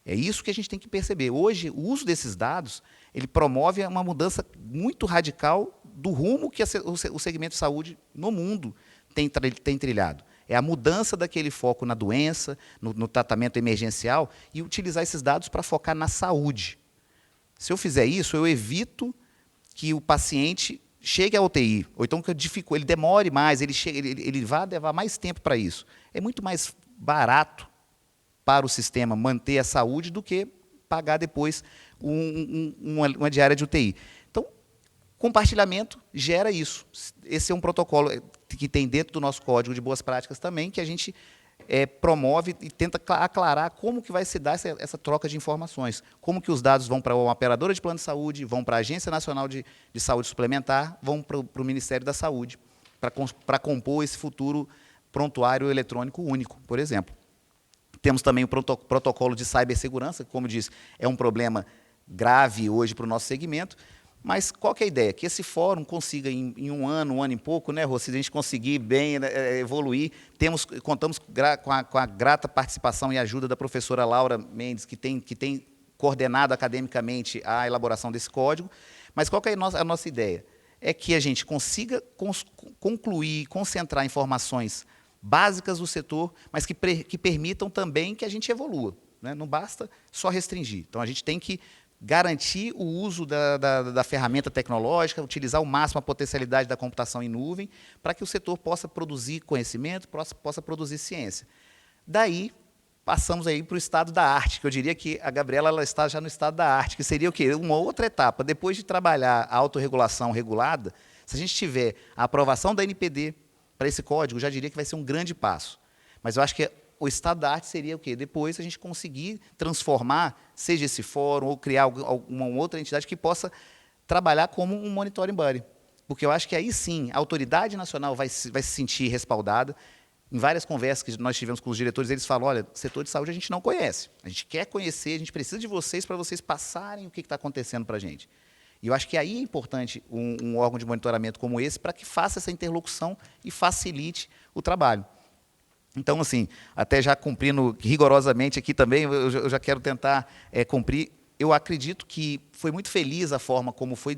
S5: É isso que a gente tem que perceber. Hoje, o uso desses dados, ele promove uma mudança muito radical do rumo que o segmento de saúde no mundo tem trilhado. É a mudança daquele foco na doença, no tratamento emergencial, e utilizar esses dados para focar na saúde. Se eu fizer isso, eu evito que o paciente chegue à UTI, ou então que ele demore mais, ele vá levar mais tempo para isso. É muito mais barato para o sistema manter a saúde do que pagar depois uma diária de UTI. Então, compartilhamento gera isso. Esse é um protocolo que tem dentro do nosso Código de Boas Práticas também, que a gente promove e tenta aclarar como que vai se dar essa troca de informações. Como que os dados vão para uma operadora de plano de saúde, vão para a Agência Nacional de Saúde Suplementar, vão para o Ministério da Saúde, para compor esse futuro prontuário eletrônico único, por exemplo. Temos também o protocolo de cibersegurança, que, como disse, é um problema grave hoje para o nosso segmento, mas qual que é a ideia? Que esse fórum consiga, em um ano e pouco, né, Rossi, a gente conseguir bem evoluir. Contamos com a grata participação e ajuda da professora Laura Mendes, que tem coordenado academicamente a elaboração desse código. Mas qual que é a nossa ideia? É que a gente consiga concluir, concentrar informações básicas do setor, mas que permitam também que a gente evolua, né? Não basta só restringir. Então, a gente tem que garantir o uso da ferramenta tecnológica, utilizar ao máximo a potencialidade da computação em nuvem, para que o setor possa produzir conhecimento, possa produzir ciência. Daí, passamos aí para o estado da arte, que eu diria que a Gabriela ela está já no estado da arte, que seria o quê? Uma outra etapa. Depois de trabalhar a autorregulação regulada, se a gente tiver a aprovação da NPD para esse código, já diria que vai ser um grande passo. Mas eu acho que o estado da arte seria o quê? Depois a gente conseguir transformar, seja esse fórum, ou criar alguma outra entidade que possa trabalhar como um monitoring body. Porque eu acho que aí sim, a autoridade nacional vai se sentir respaldada. Em várias conversas que nós tivemos com os diretores, eles falam, olha, setor de saúde a gente não conhece. A gente quer conhecer, a gente precisa de vocês para vocês passarem o que está acontecendo para a gente. E eu acho que aí é importante um órgão de monitoramento como esse para que faça essa interlocução e facilite o trabalho. Então, assim, até já cumprindo rigorosamente aqui também, eu já quero tentar cumprir. Eu acredito que foi muito feliz a forma como foi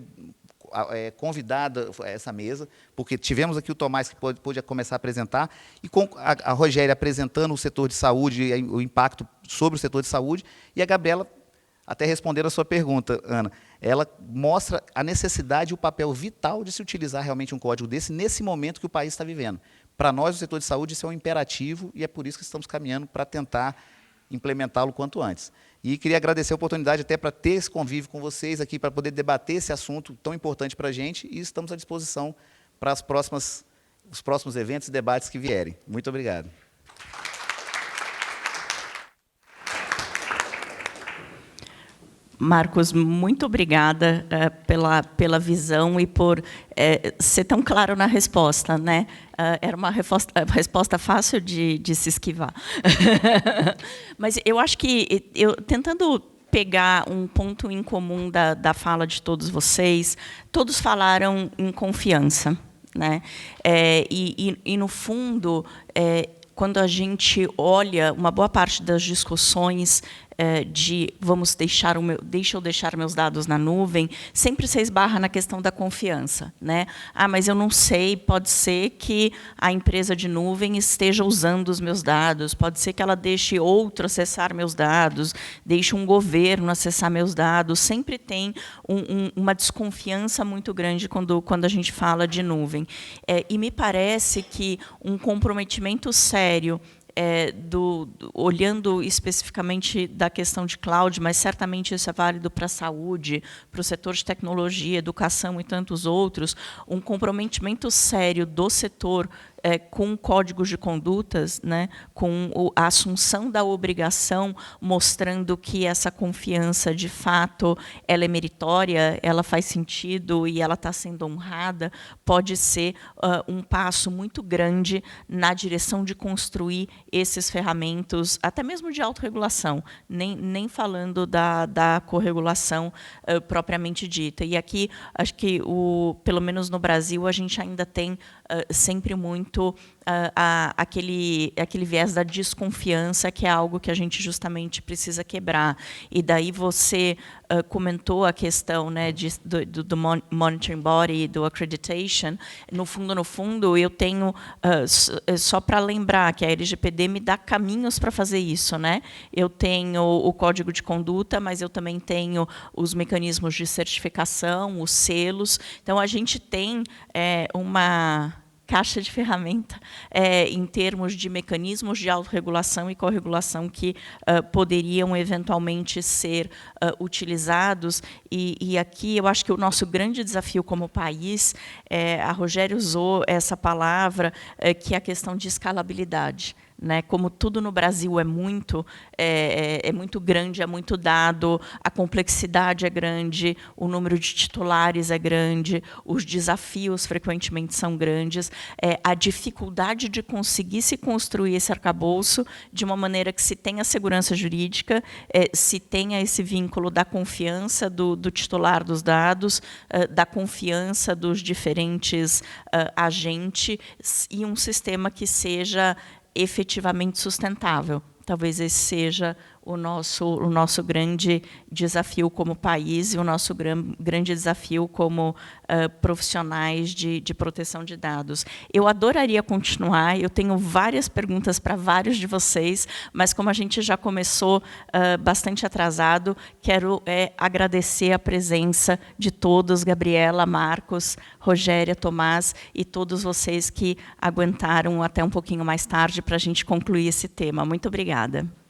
S5: convidada essa mesa, porque tivemos aqui o Tomás, que pôde começar a apresentar, e com a Rogéria apresentando o setor de saúde, o impacto sobre o setor de saúde, e a Gabriela, até respondendo a sua pergunta, Ana, ela mostra a necessidade e o papel vital de se utilizar realmente um código desse nesse momento que o país está vivendo. Para nós, o setor de saúde, isso é um imperativo e é por isso que estamos caminhando para tentar implementá-lo quanto antes. E queria agradecer a oportunidade até para ter esse convívio com vocês aqui, para poder debater esse assunto tão importante para a gente, e estamos à disposição para os próximos eventos e debates que vierem. Muito obrigado.
S1: Marcos, muito obrigada pela visão e por ser tão claro na resposta, né? Era uma resposta fácil de se esquivar. Mas eu acho que, tentando pegar um ponto em comum da fala de todos vocês, todos falaram em confiança, né? E no fundo, quando a gente olha, uma boa parte das discussões de deixa eu deixar meus dados na nuvem, sempre se esbarra na questão da confiança, né? Ah, mas eu não sei, pode ser que a empresa de nuvem esteja usando os meus dados, pode ser que ela deixe outro acessar meus dados, deixe um governo acessar meus dados, sempre tem uma desconfiança muito grande quando a gente fala de nuvem. E me parece que um comprometimento sério, olhando especificamente da questão de cloud, mas certamente isso é válido para a saúde, para o setor de tecnologia, educação e tantos outros, um comprometimento sério do setor com códigos de condutas, né, com a assunção da obrigação, mostrando que essa confiança, de fato, ela é meritória, ela faz sentido e ela está sendo honrada, pode ser um passo muito grande na direção de construir esses ferramentas, até mesmo de autorregulação, nem falando da corregulação propriamente dita. E aqui, acho que, pelo menos no Brasil, a gente ainda tem sempre muito aquele viés da desconfiança, que é algo que a gente justamente precisa quebrar. E daí você comentou a questão, né, do monitoring body, do accreditation. No fundo, eu tenho, só para lembrar que a LGPD me dá caminhos para fazer isso, né? Eu tenho o código de conduta, mas eu também tenho os mecanismos de certificação, os selos. Então, a gente tem uma caixa de ferramenta em termos de mecanismos de autorregulação e corregulação que poderiam eventualmente ser utilizados. E aqui eu acho que o nosso grande desafio como país, a Rogéria usou essa palavra, que é a questão de escalabilidade. Né, como tudo no Brasil é muito grande, é muito dado, a complexidade é grande, o número de titulares é grande, os desafios frequentemente são grandes, a dificuldade de conseguir se construir esse arcabouço de uma maneira que se tenha segurança jurídica, se tenha esse vínculo da confiança do titular dos dados, da confiança dos diferentes agentes e um sistema que seja efetivamente sustentável. Talvez esse seja o nosso grande desafio como país e o nosso grande desafio como profissionais de proteção de dados. Eu adoraria continuar, eu tenho várias perguntas para vários de vocês, mas como a gente já começou bastante atrasado, quero agradecer a presença de todos, Gabriela, Marcos, Rogéria, Tomás e todos vocês que aguentaram até um pouquinho mais tarde para a gente concluir esse tema. Muito obrigada.